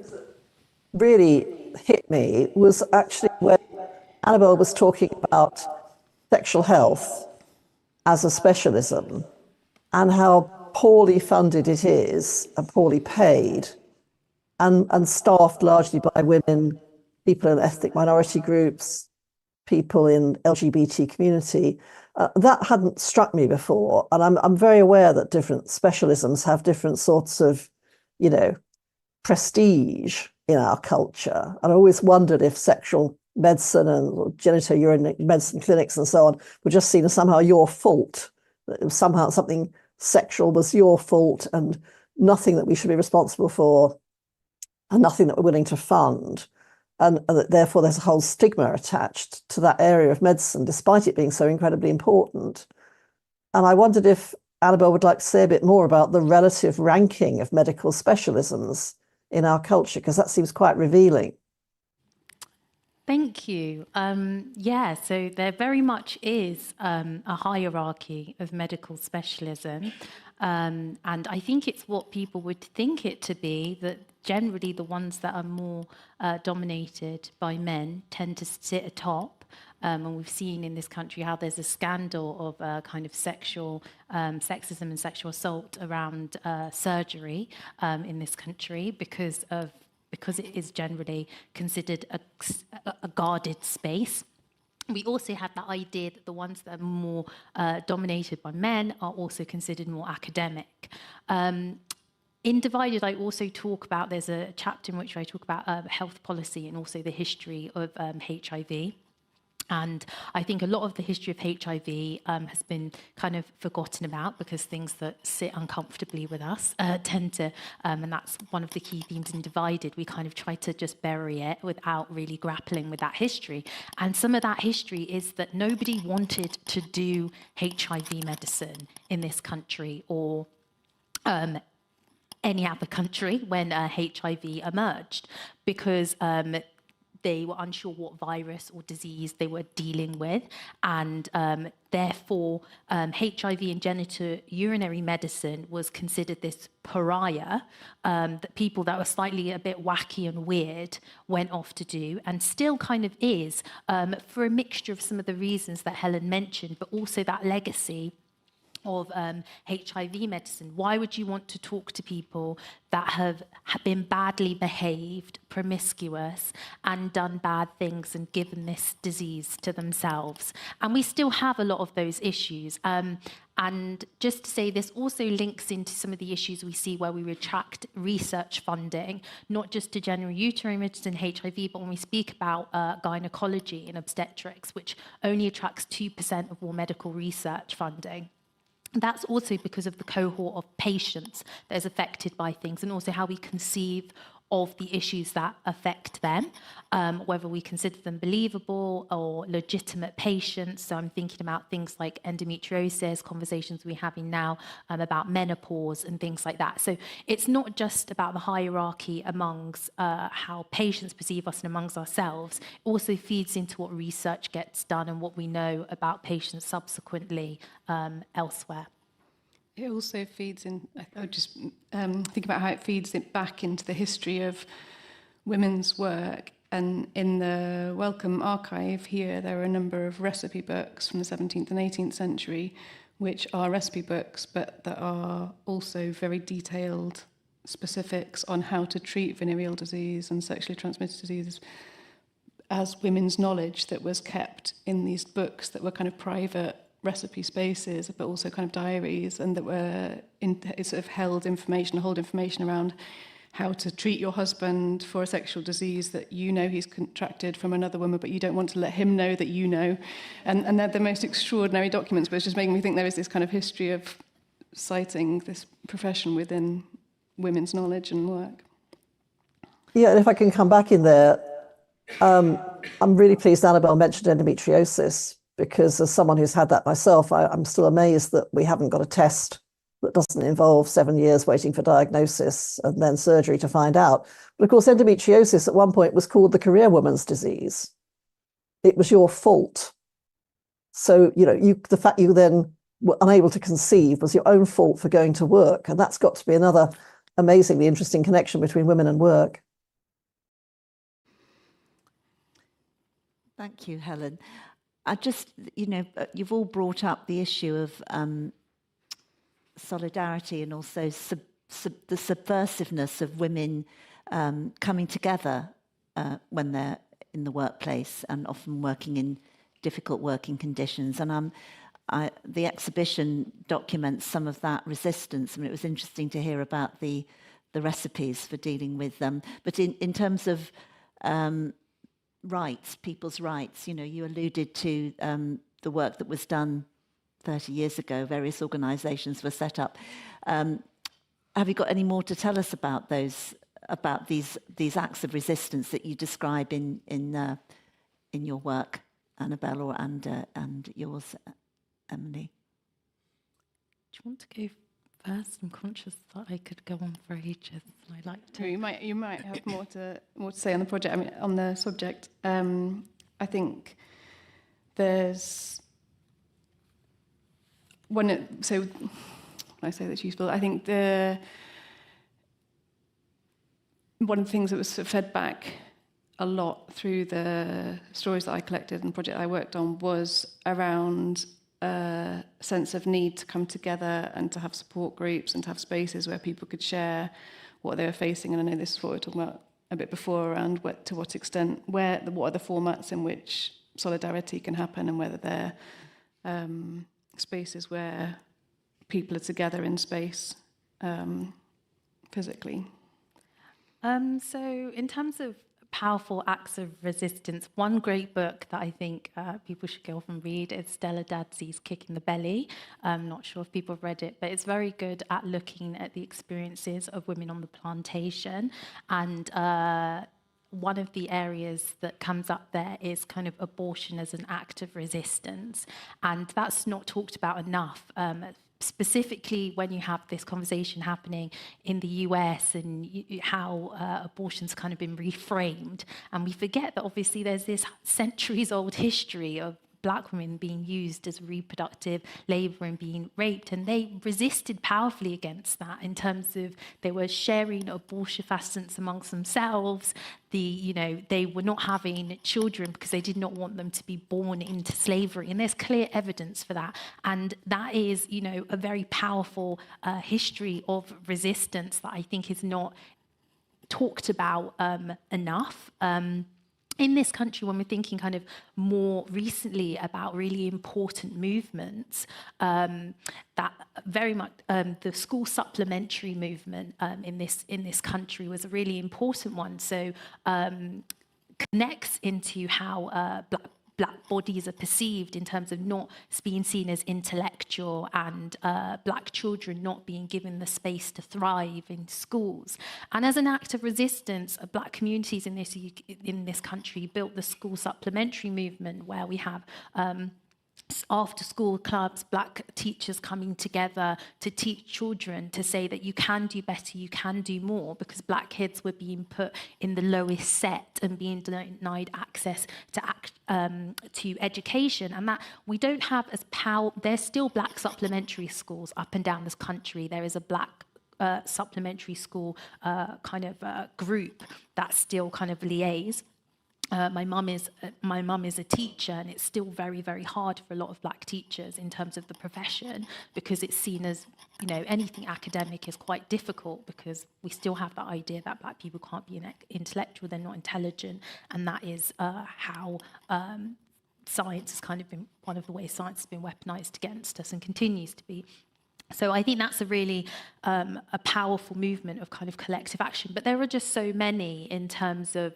Speaker 3: really hit me was actually when Annabelle was talking about sexual health as a specialism and how poorly funded it is and poorly paid and staffed largely by women, people in ethnic minority groups, people in LGBT community. That hadn't struck me before, and I'm very aware that different specialisms have different sorts of, prestige in our culture. And I always wondered if sexual medicine and genitourinary medicine clinics and so on were just seen as somehow your fault. That it was somehow something sexual was your fault and nothing that we should be responsible for and nothing that we're willing to fund. And that therefore there's a whole stigma attached to that area of medicine, despite it being so incredibly important. And I wondered if Annabelle would like to say a bit more about the relative ranking of medical specialisms in our culture, because that seems quite revealing.
Speaker 4: Thank you. So there very much is a hierarchy of medical specialism. And I think it's what people would think it to be, that generally the ones that are more dominated by men tend to sit atop. And we've seen in this country how there's a scandal of kind of sexual sexism and sexual assault around surgery in this country because it is generally considered a guarded space. We also have that idea that the ones that are more dominated by men are also considered more academic. In Divided, I also talk about, there's a chapter in which I talk about health policy and also the history of HIV. And I think a lot of the history of HIV has been kind of forgotten about because things that sit uncomfortably with us tend to, and that's one of the key themes in Divided, we kind of try to just bury it without really grappling with that history. And some of that history is that nobody wanted to do HIV medicine in this country or any other country when HIV emerged because they were unsure what virus or disease they were dealing with, and therefore HIV and genitourinary medicine was considered this pariah that people that were slightly a bit wacky and weird went off to do, and still kind of is, for a mixture of some of the reasons that Helen mentioned, but also that legacy of HIV medicine. Why would you want to talk to people that have been badly behaved, promiscuous, and done bad things and given this disease to themselves? And we still have a lot of those issues. And just to say, this also links into some of the issues we see where we retract research funding, not just to general uterine medicine, HIV, but when we speak about gynecology and obstetrics, which only attracts 2% of all medical research funding. That's also because of the cohort of patients that is affected by things, and also how we conceive of the issues that affect them, whether we consider them believable or legitimate patients. So I'm thinking about things like endometriosis, conversations we're having now about menopause and things like that. So it's not just about the hierarchy amongst how patients perceive us and amongst ourselves. It also feeds into what research gets done and what we know about patients subsequently elsewhere.
Speaker 5: It also feeds in, I would just think about how it feeds it back into the history of women's work. And in the Wellcome archive here, there are a number of recipe books from the 17th and 18th century, which are recipe books, but that are also very detailed specifics on how to treat venereal disease and sexually transmitted diseases as women's knowledge that was kept in these books that were kind of private recipe spaces, but also kind of diaries, and that were sort of hold information around how to treat your husband for a sexual disease that you know he's contracted from another woman, but you don't want to let him know that you know. And they're the most extraordinary documents, but it's just making me think there is this kind of history of citing this profession within women's knowledge and work.
Speaker 3: Yeah, and if I can come back in there, I'm really pleased Annabelle mentioned endometriosis, because as someone who's had that myself, I'm still amazed that we haven't got a test that doesn't involve 7 years waiting for diagnosis and then surgery to find out. But of course, endometriosis at one point was called the career woman's disease. It was your fault. So, the fact you then were unable to conceive was your own fault for going to work. And that's got to be another amazingly interesting connection between women and work.
Speaker 2: Thank you, Helen. I just, you've all brought up the issue of solidarity and also the subversiveness of women coming together when they're in the workplace and often working in difficult working conditions. And the exhibition documents some of that resistance. I mean, it was interesting to hear about the recipes for dealing with them. But in terms of rights, people's rights, you alluded to the work that was done 30 years ago. Various organisations were set up. Have you got any more to tell us about these acts of resistance that you describe in your work, Annabelle, and yours, Emily?
Speaker 4: Do you want to go first? I'm conscious that I could go on for ages. I'd like to.
Speaker 5: You might have more to say on the project. I mean, on the subject. I think there's so when I say that's useful, I think one of the things that was fed back a lot through the stories that I collected and the project I worked on was around a sense of need to come together and to have support groups and to have spaces where people could share what they were facing. And I know this is what we were talking about a bit before, around to what extent, what are the formats in which solidarity can happen, and whether they're spaces where people are together in space physically?
Speaker 4: So in terms of powerful acts of resistance, one great book that I think people should go off and read is Stella Dadzy's Kick in the Belly. I'm not sure if people have read it, but it's very good at looking at the experiences of women on the plantation. And one of the areas that comes up there is kind of abortion as an act of resistance. And that's not talked about enough. Specifically when you have this conversation happening in the US and how abortion's kind of been reframed. And we forget that obviously there's this centuries-old history of Black women being used as reproductive labour and being raped, and they resisted powerfully against that in terms of they were sharing abortifacients amongst themselves. They were not having children because they did not want them to be born into slavery, and there's clear evidence for that. And that is, a very powerful history of resistance that I think is not talked about enough. In this country, when we're thinking kind of more recently about really important movements, that very much the school supplementary movement in this country was a really important one. So connects into how Black bodies are perceived in terms of not being seen as intellectual and Black children not being given the space to thrive in schools. And as an act of resistance, Black communities in this country built the school supplementary movement, where we have after-school clubs, Black teachers coming together to teach children to say that you can do better, you can do more, because Black kids were being put in the lowest set and being denied access to education. And that we don't have as there's still Black supplementary schools up and down this country. There is a Black supplementary school group that still kind of liaise. My mum is a teacher, and it's still very, very hard for a lot of Black teachers in terms of the profession, because it's seen as, anything academic is quite difficult, because we still have that idea that Black people can't be intellectual, they're not intelligent, and that is how science has kind of been one of the ways science has been weaponized against us and continues to be. So I think that's a really a powerful movement of kind of collective action. But there are just so many in terms of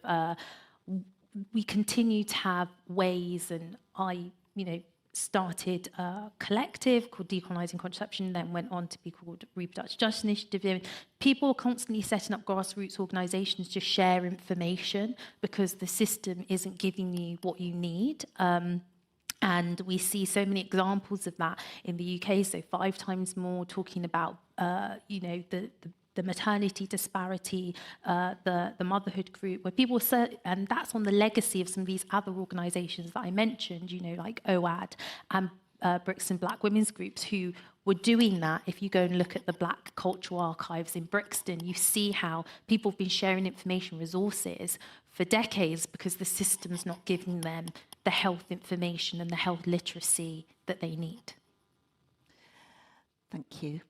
Speaker 4: we continue to have ways, and I, started a collective called Decolonising Contraception, then went on to be called Reproductive Justice Initiative. People are constantly setting up grassroots organisations to share information because the system isn't giving you what you need. And we see so many examples of that in the UK, so 5 times more talking about, the maternity disparity, the motherhood group, where people and that's on the legacy of some of these other organisations that I mentioned, like OAD and Brixton Black Women's Groups, who were doing that. If you go and look at the Black Cultural Archives in Brixton, you see how people have been sharing information resources for decades because the system's not giving them the health information and the health literacy that they need.
Speaker 2: Thank you.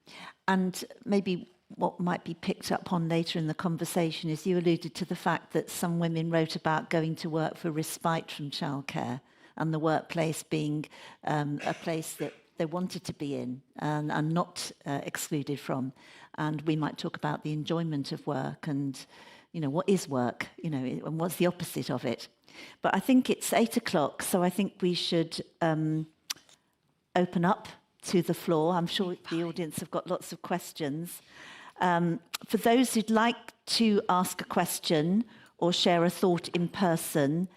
Speaker 2: And maybe what might be picked up on later in the conversation is you alluded to the fact that some women wrote about going to work for respite from childcare and the workplace being a place that they wanted to be in and not excluded from. And we might talk about the enjoyment of work and, what is work, and what's the opposite of it. But I think it's 8 o'clock, so I think we should open up to the floor. I'm sure the audience have got lots of questions. For those who'd like to ask a question or share a thought in person,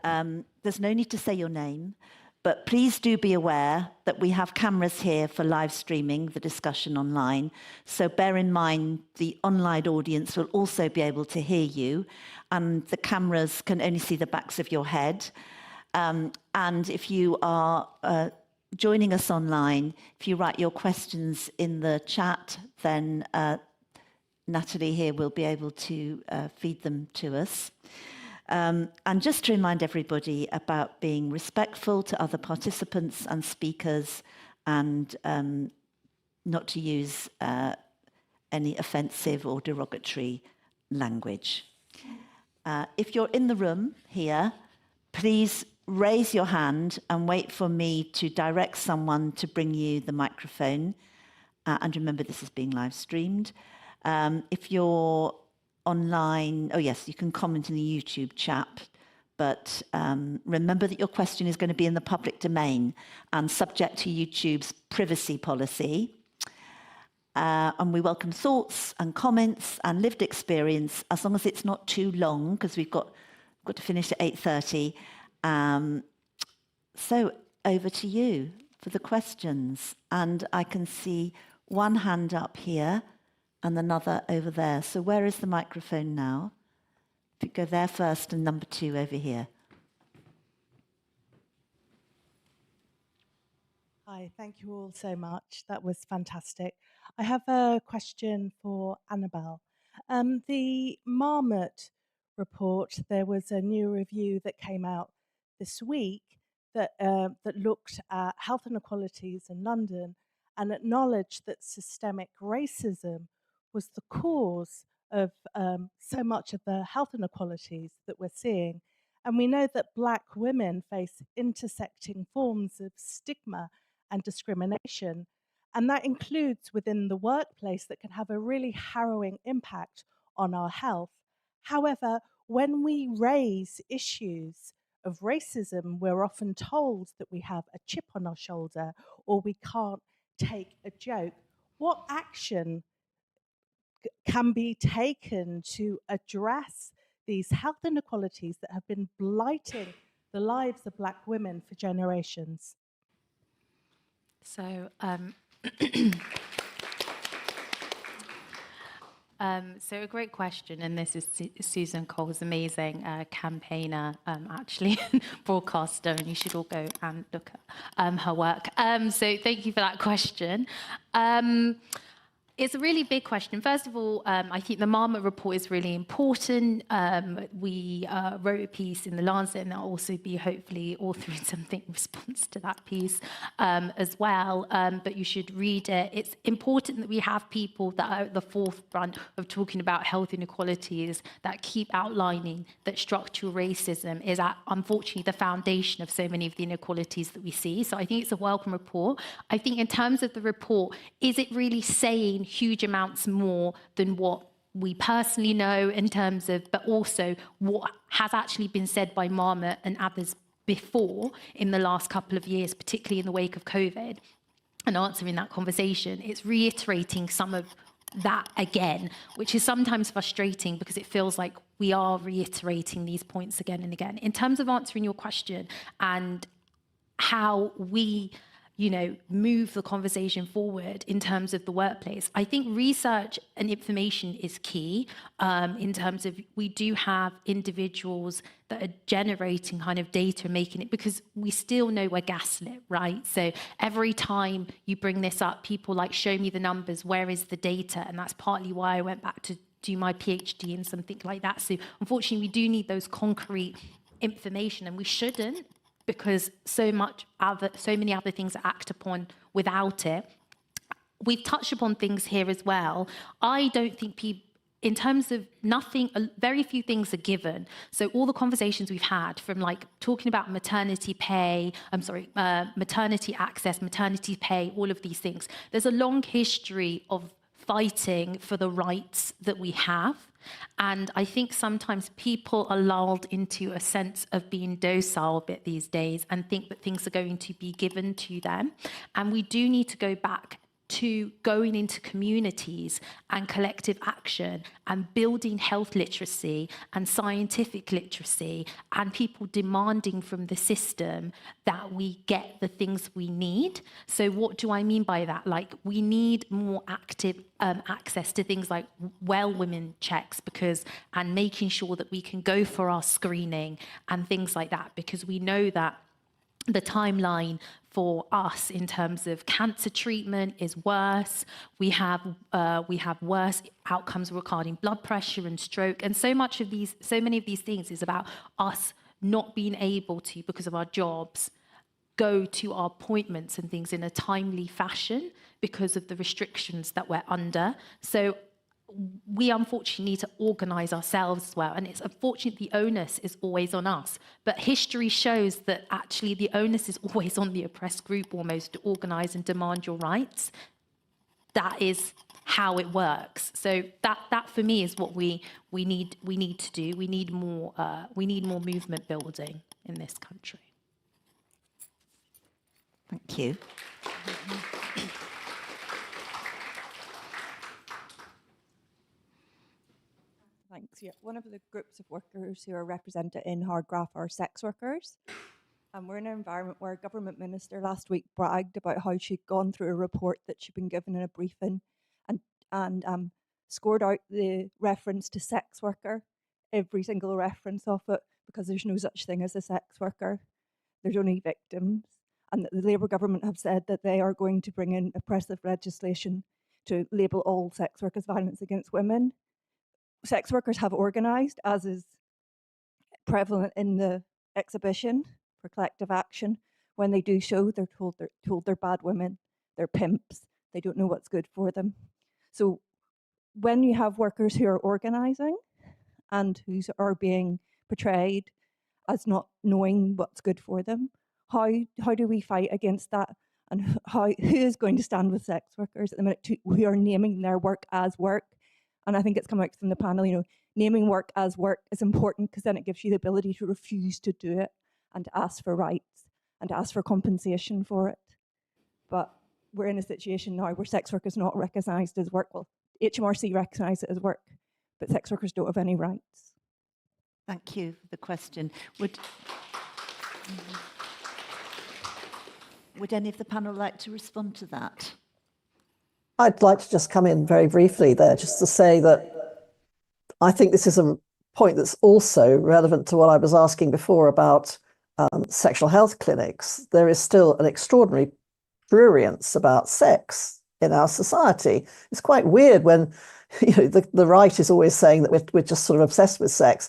Speaker 2: there's no need to say your name, but please do be aware that we have cameras here for live streaming the discussion online. So bear in mind the online audience will also be able to hear you, and the cameras can only see the backs of your head. And if you are joining us online, if you write your questions in the chat, then Natalie here will be able to feed them to us. And just to remind everybody about being respectful to other participants and speakers, and not to use any offensive or derogatory language. If you're in the room here, please raise your hand and wait for me to direct someone to bring you the microphone. And remember, this is being live streamed. If you're online, oh yes, you can comment in the YouTube chat, but remember that your question is going to be in the public domain and subject to YouTube's privacy policy. And we welcome thoughts and comments and lived experience, as long as it's not too long, because we've got to finish at 8:30. So over to you for the questions. And I can see one hand up here and another over there. So where is the microphone now? If you go there first and number 2 over here.
Speaker 6: Hi, thank you all so much. That was fantastic. I have a question for Annabelle. The Marmot report, there was a new review that came out this week that looked at health inequalities in London and acknowledged that systemic racism was the cause of so much of the health inequalities that we're seeing. And we know that Black women face intersecting forms of stigma and discrimination. And that includes within the workplace that can have a really harrowing impact on our health. However, when we raise issues of racism, we're often told that we have a chip on our shoulder or we can't take a joke. What action can be taken to address these health inequalities that have been blighting the lives of Black women for generations?
Speaker 4: So, so a great question, and this is Susan Cole's amazing campaigner, actually, broadcaster, and you should all go and look at her work. So thank you for that question. It's a really big question. First of all, I think the Marmot report is really important. We wrote a piece in The Lancet, and I'll also be hopefully authoring something in response to that piece as well. But you should read it. It's important that we have people that are at the forefront of talking about health inequalities, that keep outlining that structural racism is, unfortunately, the foundation of so many of the inequalities that we see. So I think it's a welcome report. I think in terms of the report, is it really saying huge amounts more than what we personally know in terms of, but also what has actually been said by Marmot and others before in the last couple of years, particularly in the wake of COVID, and answering that conversation? It's reiterating some of that again, which is sometimes frustrating because it feels like we are reiterating these points again and again. In terms of answering your question and how we move the conversation forward in terms of the workplace, I think research and information is key in terms of we do have individuals that are generating kind of data and making it, because we still know we're gaslit, right? So every time you bring this up, people like, show me the numbers, where is the data? And that's partly why I went back to do my PhD and something like that. So unfortunately, we do need those concrete information, and we shouldn't, because so many other things are acted upon without it. We've touched upon things here as well. I don't think people, in terms of very few things are given. So all the conversations we've had, from like talking about maternity pay, maternity access, maternity pay, all of these things. There's a long history of fighting for the rights that we have. And I think sometimes people are lulled into a sense of being docile a bit these days and think that things are going to be given to them. And we do need to go back to going into communities and collective action and building health literacy and scientific literacy, and people demanding from the system that we get the things we need. So what do I mean by that? Like, we need more active access to things like well women checks, and making sure that we can go for our screening and things like that, because we know that the timeline for us in terms of cancer treatment is worse. We have worse outcomes regarding blood pressure and stroke, and so many of these things is about us not being able to, because of our jobs, go to our appointments and things in a timely fashion because of the restrictions that we're under. So we unfortunately need to organise ourselves as well. And it's unfortunate the onus is always on us. But history shows that actually the onus is always on the oppressed group almost to organise and demand your rights. That is how it works. So that for me is what we need to do. We need more movement building in this country.
Speaker 2: Thank you.
Speaker 7: Thanks. Yeah, one of the groups of workers who are represented in Hard Graft are sex workers. And we're in an environment where a government minister last week bragged about how she'd gone through a report that she'd been given in a briefing and scored out the reference to sex worker, every single reference of it, because there's no such thing as a sex worker. There's only victims. And the Labour government have said that they are going to bring in oppressive legislation to label all sex work as violence against women. Sex workers have organised, as is prevalent in the exhibition for collective action. When they do show, they're told they're bad women, they're pimps, they don't know what's good for them. So when you have workers who are organising and who are being portrayed as not knowing what's good for them, how do we fight against that? And who is going to stand with sex workers at the minute who are naming their work as work? And I think it's come out from the panel, naming work as work is important because then it gives you the ability to refuse to do it and to ask for rights and to ask for compensation for it. But we're in a situation now where sex work is not recognised as work. Well, HMRC recognise it as work, but sex workers don't have any rights.
Speaker 2: Thank you for the question. Would any of the panel like to respond to that?
Speaker 3: I'd like to just come in very briefly there, just to say that I think this is a point that's also relevant to what I was asking before about sexual health clinics. There is still an extraordinary prurience about sex in our society. It's quite weird when the right is always saying that we're just sort of obsessed with sex.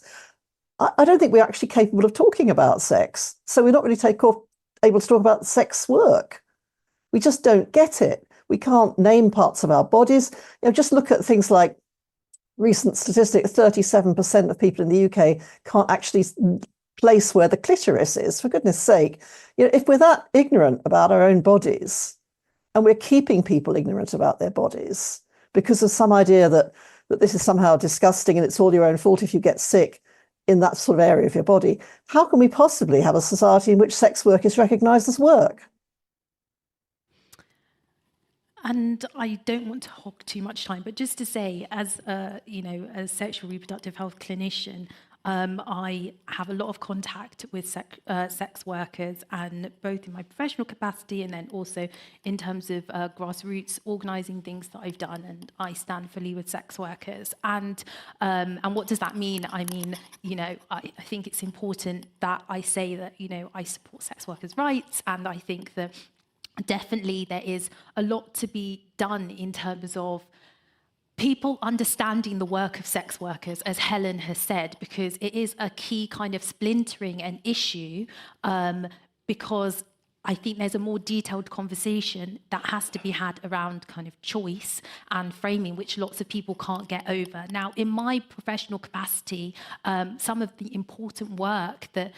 Speaker 3: I don't think we're actually capable of talking about sex. So we're not really able to talk about sex work. We just don't get it. We can't name parts of our bodies. Just look at things like recent statistics, 37% of people in the UK can't actually place where the clitoris is, for goodness sake. If we're that ignorant about our own bodies and we're keeping people ignorant about their bodies because of some idea that this is somehow disgusting and it's all your own fault if you get sick in that sort of area of your body, how can we possibly have a society in which sex work is recognised as work?
Speaker 4: And I don't want to hog too much time, but just to say, as a sexual reproductive health clinician, I have a lot of contact with sex workers, and both in my professional capacity and then also in terms of grassroots organising things that I've done, and I stand fully with sex workers. And what does that mean? I mean, I think it's important that I say that, I support sex workers' rights, and I think that definitely there is a lot to be done in terms of people understanding the work of sex workers, as Helen has said, because it is a key kind of splintering an issue, because I think there's a more detailed conversation that has to be had around kind of choice and framing, which lots of people can't get over. Now, in my professional capacity, some of the important work that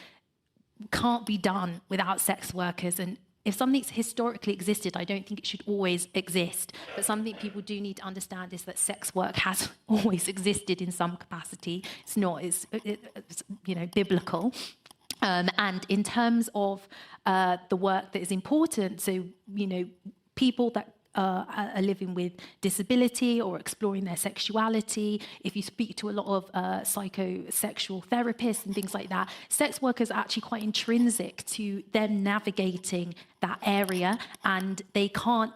Speaker 4: can't be done without sex workers, and if something's historically existed, I don't think it should always exist. But something people do need to understand is that sex work has always existed in some capacity. It's not, it's biblical. And in terms of the work that is important, so, people that are living with disability or exploring their sexuality, if you speak to a lot of psychosexual therapists and things like that, sex workers are actually quite intrinsic to them navigating that area, and they can't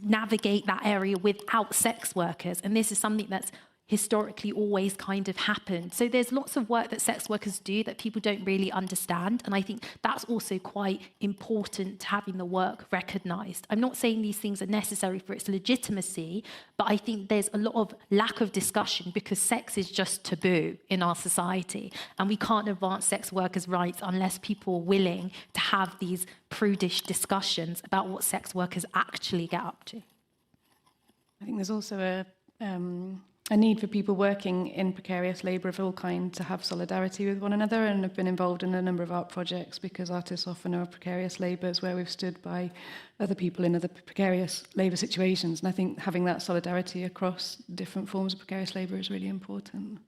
Speaker 4: navigate that area without sex workers. And this is something that's historically always kind of happened. So there's lots of work that sex workers do that people don't really understand. And I think that's also quite important, having the work recognised. I'm not saying these things are necessary for its legitimacy, but I think there's a lot of lack of discussion because sex is just taboo in our society. And we can't advance sex workers' rights unless people are willing to have these prudish discussions about what sex workers actually get up to.
Speaker 5: I think there's also a need for people working in precarious labour of all kinds to have solidarity with one another, and have been involved in a number of art projects because artists often are precarious labours where we've stood by other people in other precarious labour situations. And I think having that solidarity across different forms of precarious labour is really important.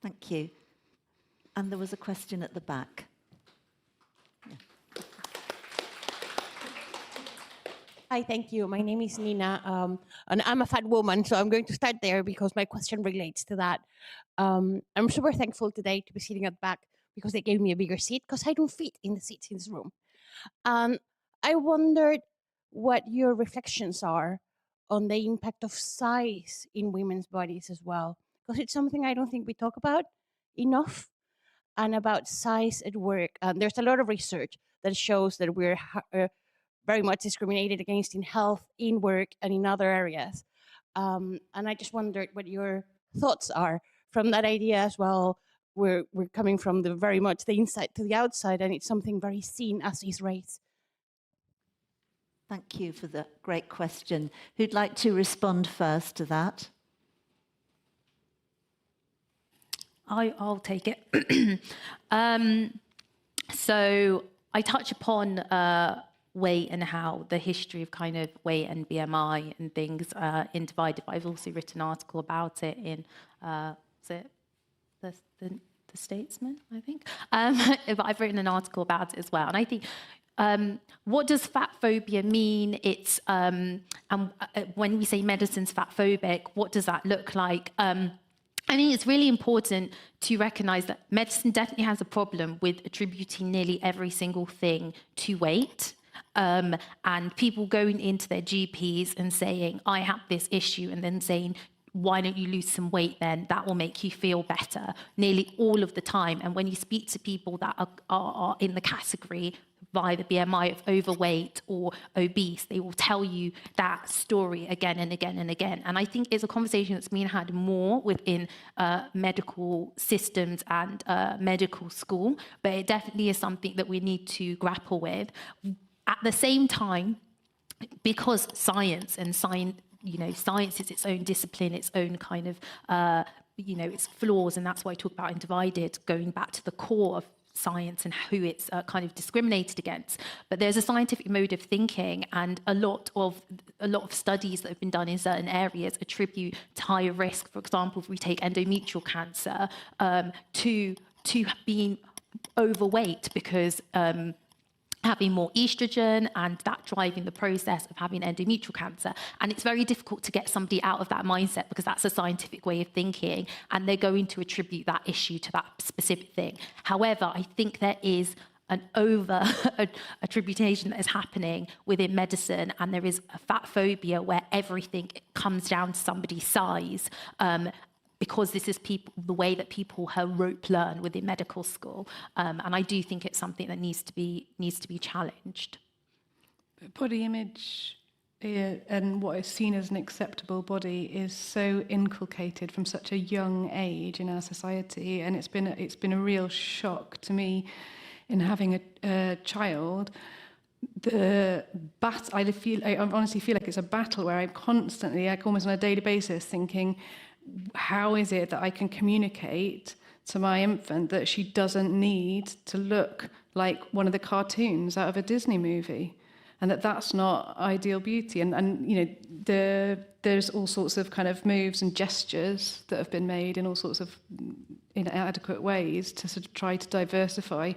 Speaker 2: Thank you. And there was a question at the back.
Speaker 8: Hi, thank you. My name is Nina, and I'm a fat woman, so I'm going to start there because my question relates to that. I'm super thankful today to be sitting at the back because they gave me a bigger seat because I don't fit in the seats in this room. I wondered what your reflections are on the impact of size in women's bodies as well, because it's something I don't think we talk about enough, and about size at work. There's a lot of research that shows that we're very much discriminated against in health, in work, and in other areas. And I just wondered what your thoughts are from that idea as well. We're coming from very much the inside to the outside, and it's something very seen as is race.
Speaker 2: Thank you for the great question. Who'd like to respond first to that?
Speaker 4: I'll take it. So I touch upon weight and how the history of kind of weight and BMI and things in Divided. But I've also written an article about it in is it the Statesman, I think. But I've written an article about it as well. And I think what does fat phobia mean? It's and when we say medicine's fat phobic, what does that look like? I think it's really important to recognise that medicine definitely has a problem with attributing nearly every single thing to weight. And people going into their GPs and saying, I have this issue, and then saying, why don't you lose some weight then? That will make you feel better, nearly all of the time. And when you speak to people that are in the category by the BMI of overweight or obese, they will tell you that story again and again and again. And I think it's a conversation that's being had more within medical systems and medical school, but it definitely is something that we need to grapple with. At the same time, because science is its own discipline, its own kind of, its flaws, and that's why I talk about in Divided, going back to the core of science and who it's kind of discriminated against. But there's a scientific mode of thinking, and a lot of studies that have been done in certain areas attribute to higher risk. For example, if we take endometrial cancer, to being overweight, because having more estrogen and that driving the process of having endometrial cancer. And it's very difficult to get somebody out of that mindset because that's a scientific way of thinking, and they're going to attribute that issue to that specific thing. However, I think there is an over attribution that is happening within medicine, and there is a fat phobia where everything comes down to somebody's size. Because this is the way that people rope learn within medical school, and I do think it's something that needs to be challenged.
Speaker 5: Body image and what is seen as an acceptable body is so inculcated from such a young age in our society, and it's been a real shock to me in having a child. I honestly feel like it's a battle where I'm constantly, like almost on a daily basis, thinking, how is it that I can communicate to my infant that she doesn't need to look like one of the cartoons out of a Disney movie, and that's not ideal beauty? And there's all sorts of kind of moves and gestures that have been made in all sorts of inadequate ways to sort of try to diversify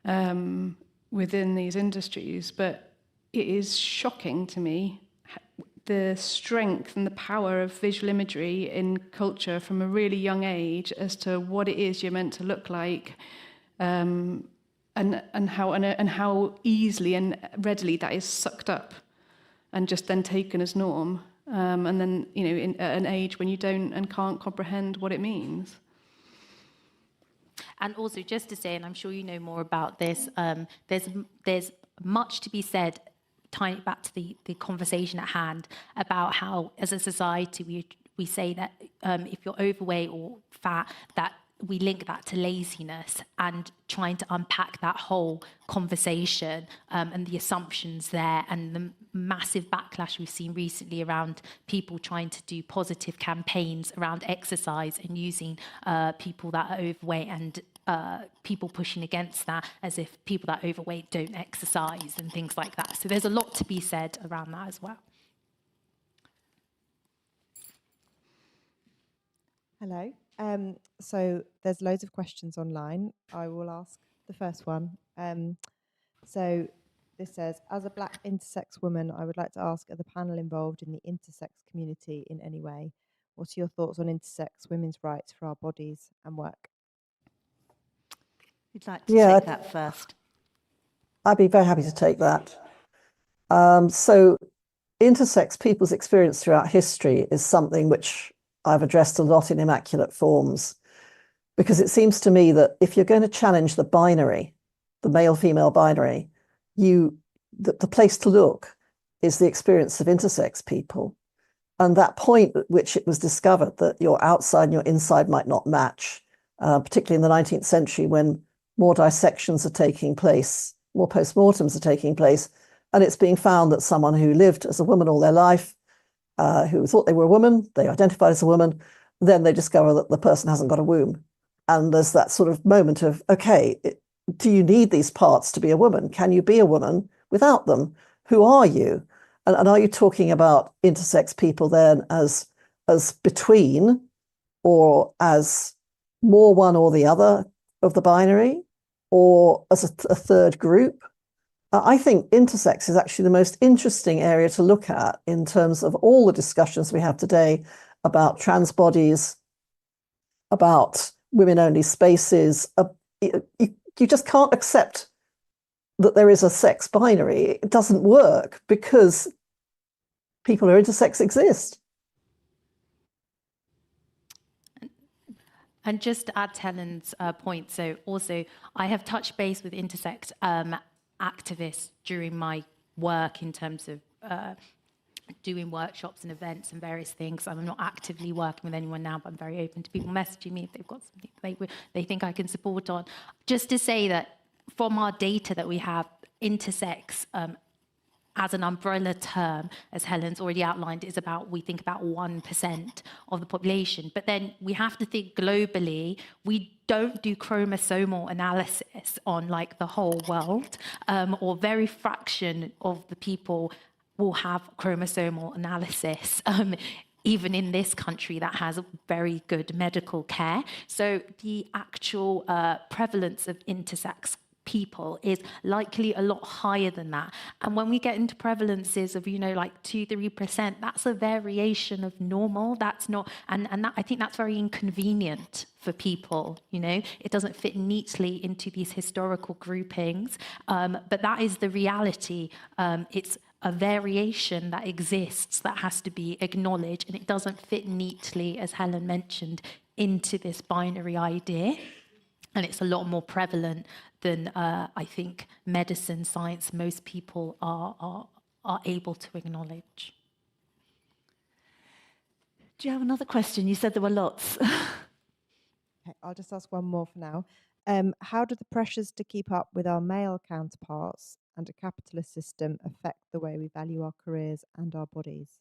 Speaker 5: within these industries. But it is shocking to me the strength and the power of visual imagery in culture from a really young age as to what it is you're meant to look like, and how easily and readily that is sucked up and just then taken as norm, and then at an age when you don't and can't comprehend what it means.
Speaker 4: And also, just to say, and I'm sure you know more about this, there's much to be said, tying it back to the conversation at hand, about how, as a society, we say that if you're overweight or fat, that we link that to laziness, and trying to unpack that whole conversation and the assumptions there, and massive backlash we've seen recently around people trying to do positive campaigns around exercise and using people that are overweight and people pushing against that as if people that are overweight don't exercise and things like that. So there's a lot to be said around that as well.
Speaker 9: Hello. So there's loads of questions online. I will ask the first one. So this says, as a Black intersex woman, I would like to ask, are the panel involved in the intersex community in any way? What are your thoughts on intersex women's rights for our bodies and work?
Speaker 2: You'd like to take that first?
Speaker 3: I'd be very happy to take that. So intersex people's experience throughout history is something which I've addressed a lot in Immaculate Forms, because it seems to me that if you're going to challenge the binary, the male-female binary, the place to look is the experience of intersex people. And that point at which it was discovered that your outside and your inside might not match, particularly in the 19th century when more dissections are taking place, more postmortems are taking place, and it's being found that someone who lived as a woman all their life, who thought they were a woman, they identified as a woman, then they discover that the person hasn't got a womb. And there's that sort of moment of, okay, do you need these parts to be a woman? Can you be a woman without them? Who are you? And are you talking about intersex people then as between, or as more one or the other of the binary, or as a third group? I think intersex is actually the most interesting area to look at in terms of all the discussions we have today about trans bodies, about women-only spaces. You just can't accept that there is a sex binary. It doesn't work because people who are intersex exist.
Speaker 4: And just to add to Helen's point, so also I have touched base with intersex activists during my work in terms of doing workshops and events and various things. I'm not actively working with anyone now, but I'm very open to people messaging me if they've got something they think I can support on. Just to say that from our data that we have, intersex as an umbrella term, as Helen's already outlined, is we think about 1% of the population. But then we have to think globally. We don't do chromosomal analysis on like the whole world, or very fraction of the people will have chromosomal analysis, even in this country that has very good medical care. So the actual prevalence of intersex people is likely a lot higher than that. And when we get into prevalences of, like 2-3%, that's a variation of normal. That's not, and that, I think that's very inconvenient for people, It doesn't fit neatly into these historical groupings. But that is the reality. It's a variation that exists that has to be acknowledged, and it doesn't fit neatly, as Helen mentioned, into this binary idea. And it's a lot more prevalent than I think medicine, science, most people are able to acknowledge.
Speaker 2: Do you have another question? You said there were lots.
Speaker 9: Okay, I'll just ask one more for now. How do the pressures to keep up with our male counterparts and a capitalist system affect the way we value our careers and our bodies?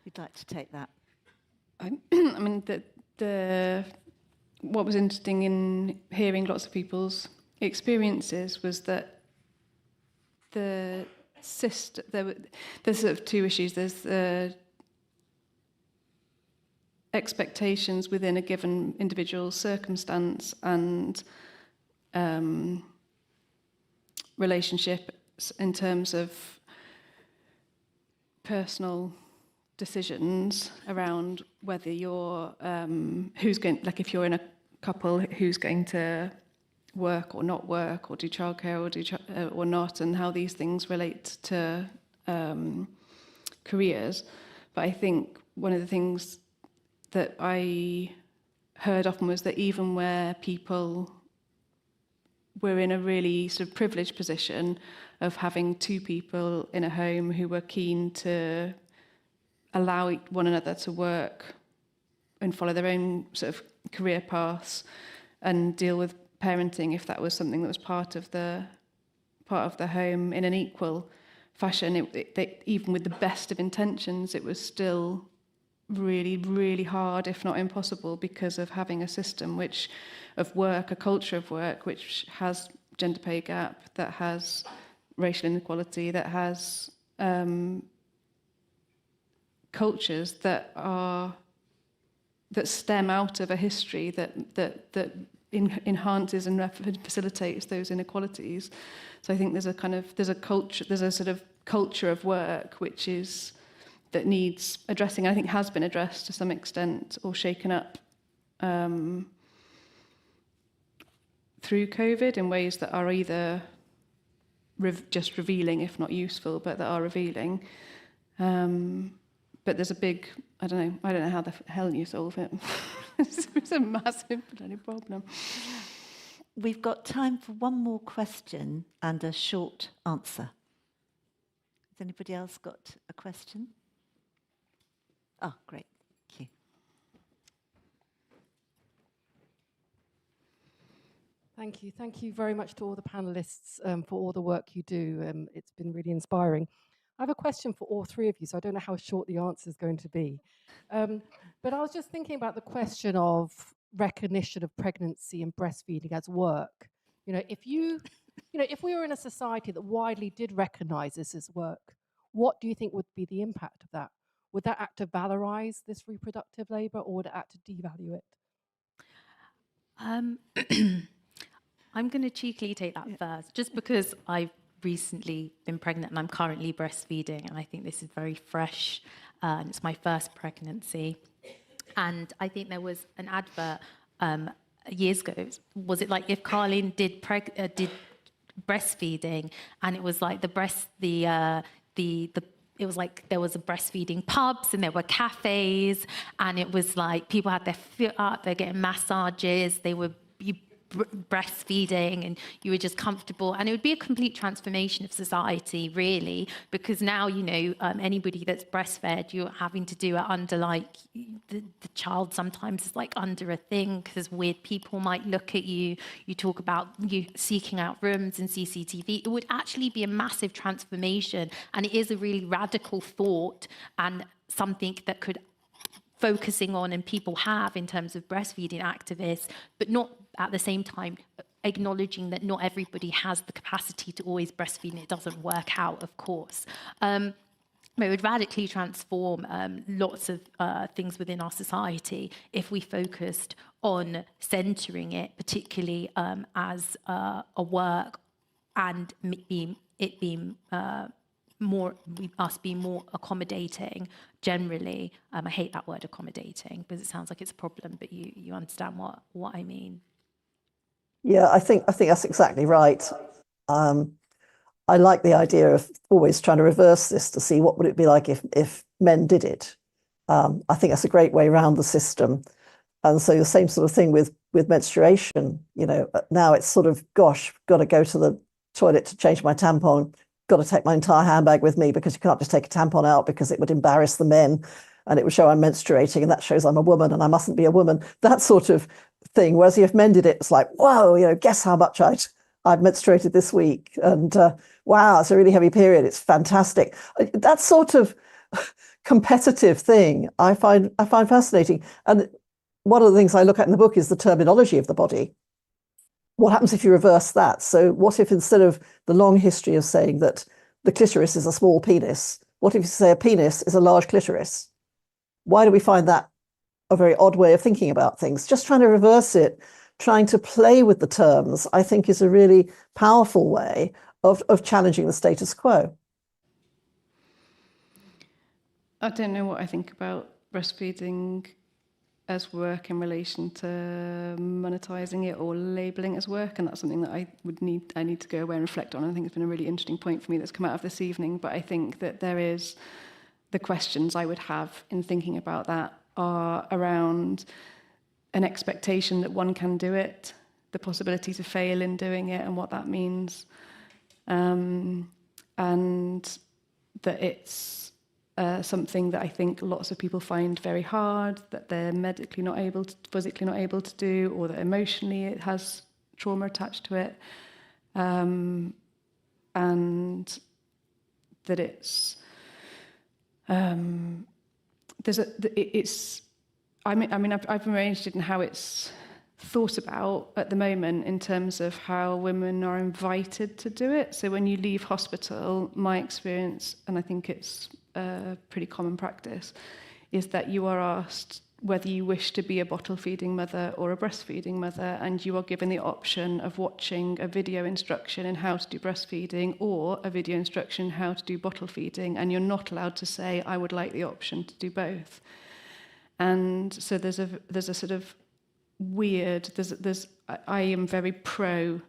Speaker 2: You'd like to take that?
Speaker 5: I mean, what was interesting in hearing lots of people's experiences was that there's sort of two issues. There's the expectations within a given individual circumstance and relationships in terms of personal decisions around whether you're who's going, like if you're in a couple, who's going to work or not work, or do childcare or not, and how these things relate to careers. But I think one of the things that I heard often was that even where people were in a really sort of privileged position of having two people in a home who were keen to allow one another to work and follow their own sort of career paths and deal with parenting if that was something that was part of the home in an equal fashion. Even with the best of intentions, it was still really, really hard, if not impossible, because of having a system of work, a culture of work, which has gender pay gap, that has racial inequality, that has cultures that stem out of a history that enhances and facilitates those inequalities. So I think there's a sort of culture of work that needs addressing. I think has been addressed to some extent or shaken up through COVID in ways that are either just revealing, if not useful, but that are revealing. But there's a big, I don't know how the hell you solve it. It's a massive bloody problem.
Speaker 2: We've got time for one more question and a short answer. Has anybody else got a question? Oh, great. Thank you.
Speaker 10: Thank you. Thank you very much to all the panelists for all the work you do. It's been really inspiring. I have a question for all three of you, so I don't know how short the answer is going to be. But I was just thinking about the question of recognition of pregnancy and breastfeeding as work. If we were in a society that widely did recognize this as work, what do you think would be the impact of that? Would that act to valorize this reproductive labor, or would it act to devalue it?
Speaker 4: I'm going to cheekily take that first, just because I've recently been pregnant and I'm currently breastfeeding, and I think this is very fresh, and it's my first pregnancy. And I think there was an advert years ago. Was it like if Carlene did breastfeeding, and it was like it was like there was a breastfeeding pubs and there were cafes, and it was like people had their foot up, they're getting massages, they were breastfeeding, and you were just comfortable, and it would be a complete transformation of society, really, because now anybody that's breastfed, you're having to do it under like the child sometimes is like under a thing because weird people might look at you. You talk about you seeking out rooms and CCTV. It would actually be a massive transformation, and it is a really radical thought and something that could focusing on and people have in terms of breastfeeding activists, but not at the same time acknowledging that not everybody has the capacity to always breastfeed, and it doesn't work out, of course. But it would radically transform lots of things within our society if we focused on centering it, particularly as a work, and it being us being more accommodating generally. I hate that word accommodating because it sounds like it's a problem, but you understand what I mean.
Speaker 3: Yeah, I think that's exactly right. I like the idea of always trying to reverse this to see what would it be like if men did it. I think that's a great way around the system. And so the same sort of thing with menstruation. Now it's sort of, gosh, got to go to the toilet to change my tampon, got to take my entire handbag with me because you can't just take a tampon out because it would embarrass the men and it would show I'm menstruating, and that shows I'm a woman and I mustn't be a woman, that sort of thing. Whereas if men did it, it's like, whoa, guess how much I've menstruated this week, and wow, it's a really heavy period, it's fantastic. That sort of competitive thing I find fascinating. And one of the things I look at in the book is the terminology of the body. What happens if you reverse that? So what if instead of the long history of saying that the clitoris is a small penis, what if you say a penis is a large clitoris? Why do we find that a very odd way of thinking about things? Just trying to reverse it, trying to play with the terms, I think is a really powerful way of challenging the status quo.
Speaker 5: I don't know what I think about breastfeeding as work in relation to monetizing it or labeling it as work, and that's something that I need to go away and reflect on. I think it's been a really interesting point for me that's come out of this evening, but I think that there is the questions I would have in thinking about that are around an expectation that one can do it, the possibility to fail in doing it and what that means, and that it's something that I think lots of people find very hard, that they're medically not able to, physically not able to do, or that emotionally it has trauma attached to it, and that it's I've been very interested in how it's thought about at the moment in terms of how women are invited to do it. So when you leave hospital, my experience, and I think it's a pretty common practice, is that you are asked whether you wish to be a bottle-feeding mother or a breastfeeding mother, and you are given the option of watching a video instruction in how to do breastfeeding or a video instruction in how to do bottle feeding, and you're not allowed to say, I would like the option to do both. And so there's a sort of weird, I am very pro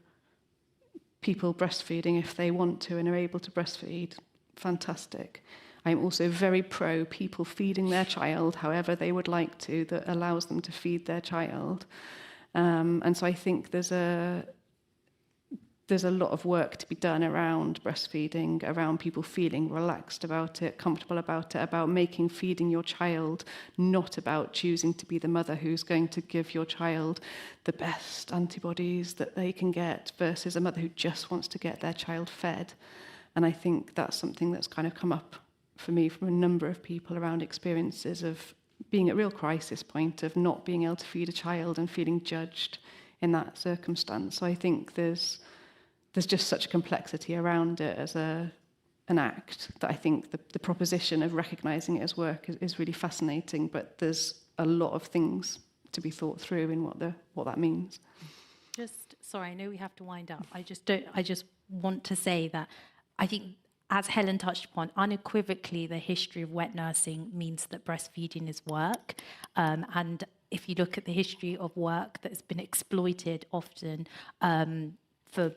Speaker 5: people breastfeeding if they want to and are able to breastfeed. Fantastic. I'm also very pro people feeding their child however they would like to, that allows them to feed their child. And so I think there's a lot of work to be done around breastfeeding, around people feeling relaxed about it, comfortable about it, about making feeding your child not about choosing to be the mother who's going to give your child the best antibodies that they can get versus a mother who just wants to get their child fed. And I think that's something that's kind of come up for me from a number of people around experiences of being at real crisis point, of not being able to feed a child and feeling judged in that circumstance. So I think there's just such a complexity around it as an act that I think the proposition of recognising it as work is really fascinating, but there's a lot of things to be thought through in what that means.
Speaker 4: Sorry, I know we have to wind up. I just want to say that I think, as Helen touched upon, unequivocally the history of wet nursing means that breastfeeding is work. And if you look at the history of work that's been exploited often for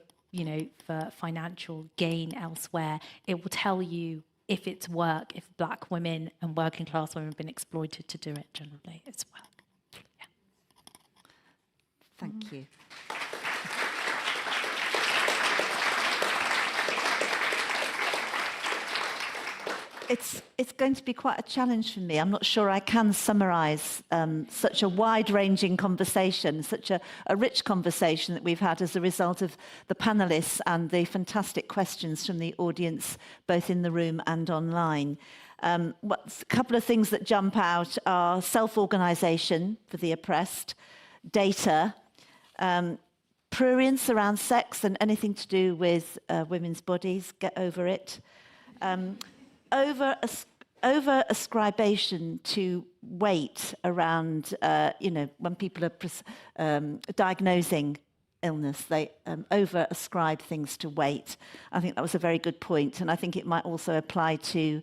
Speaker 4: financial gain elsewhere, it will tell you if it's work, if Black women and working class women have been exploited to do it generally as well. Yeah.
Speaker 2: Thank you. It's going to be quite a challenge for me. I'm not sure I can summarise such a wide-ranging conversation, such a rich conversation that we've had as a result of the panellists and the fantastic questions from the audience, both in the room and online. A couple of things that jump out are self-organisation for the oppressed, data, prurience around sex and anything to do with women's bodies, get over it. Over-ascribation to weight around, when people are diagnosing illness, they over-ascribe things to weight. I think that was a very good point, and I think it might also apply to,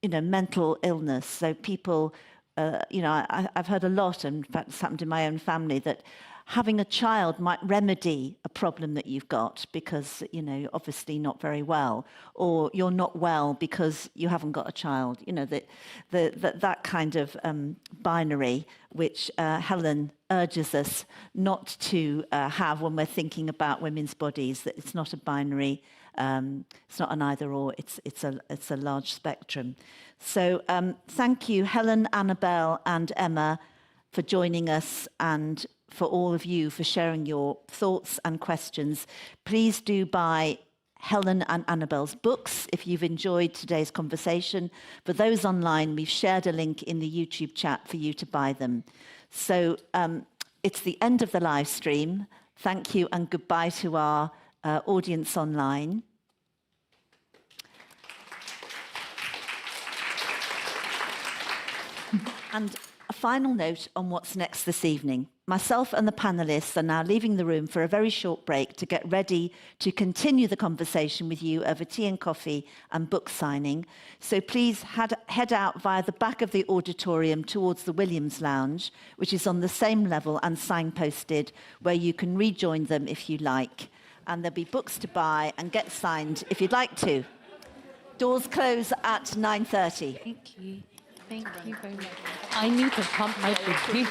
Speaker 2: mental illness. So people, I've heard a lot, and in fact it's happened in my own family, that having a child might remedy a problem that you've got because, you're obviously not very well, or you're not well because you haven't got a child. That kind of binary, which Helen urges us not to have when we're thinking about women's bodies, that it's not a binary, it's not an either or, it's a large spectrum. So thank you, Helen, Annabelle and Emma, for joining us, and for all of you for sharing your thoughts and questions. Please do buy Helen and Annabelle's books if you've enjoyed today's conversation. For those online, we've shared a link in the YouTube chat for you to buy them. So it's the end of the live stream. Thank you and goodbye to our audience online. And a final note on what's next this evening. Myself and the panellists are now leaving the room for a very short break to get ready to continue the conversation with you over tea and coffee and book signing. So please head out via the back of the auditorium towards the Williams Lounge, which is on the same level and signposted, where you can rejoin them if you like. And there'll be books to buy and get signed if you'd like to. Doors close at 9:30.
Speaker 4: Thank you. Thank you very much. I need to pump my booty.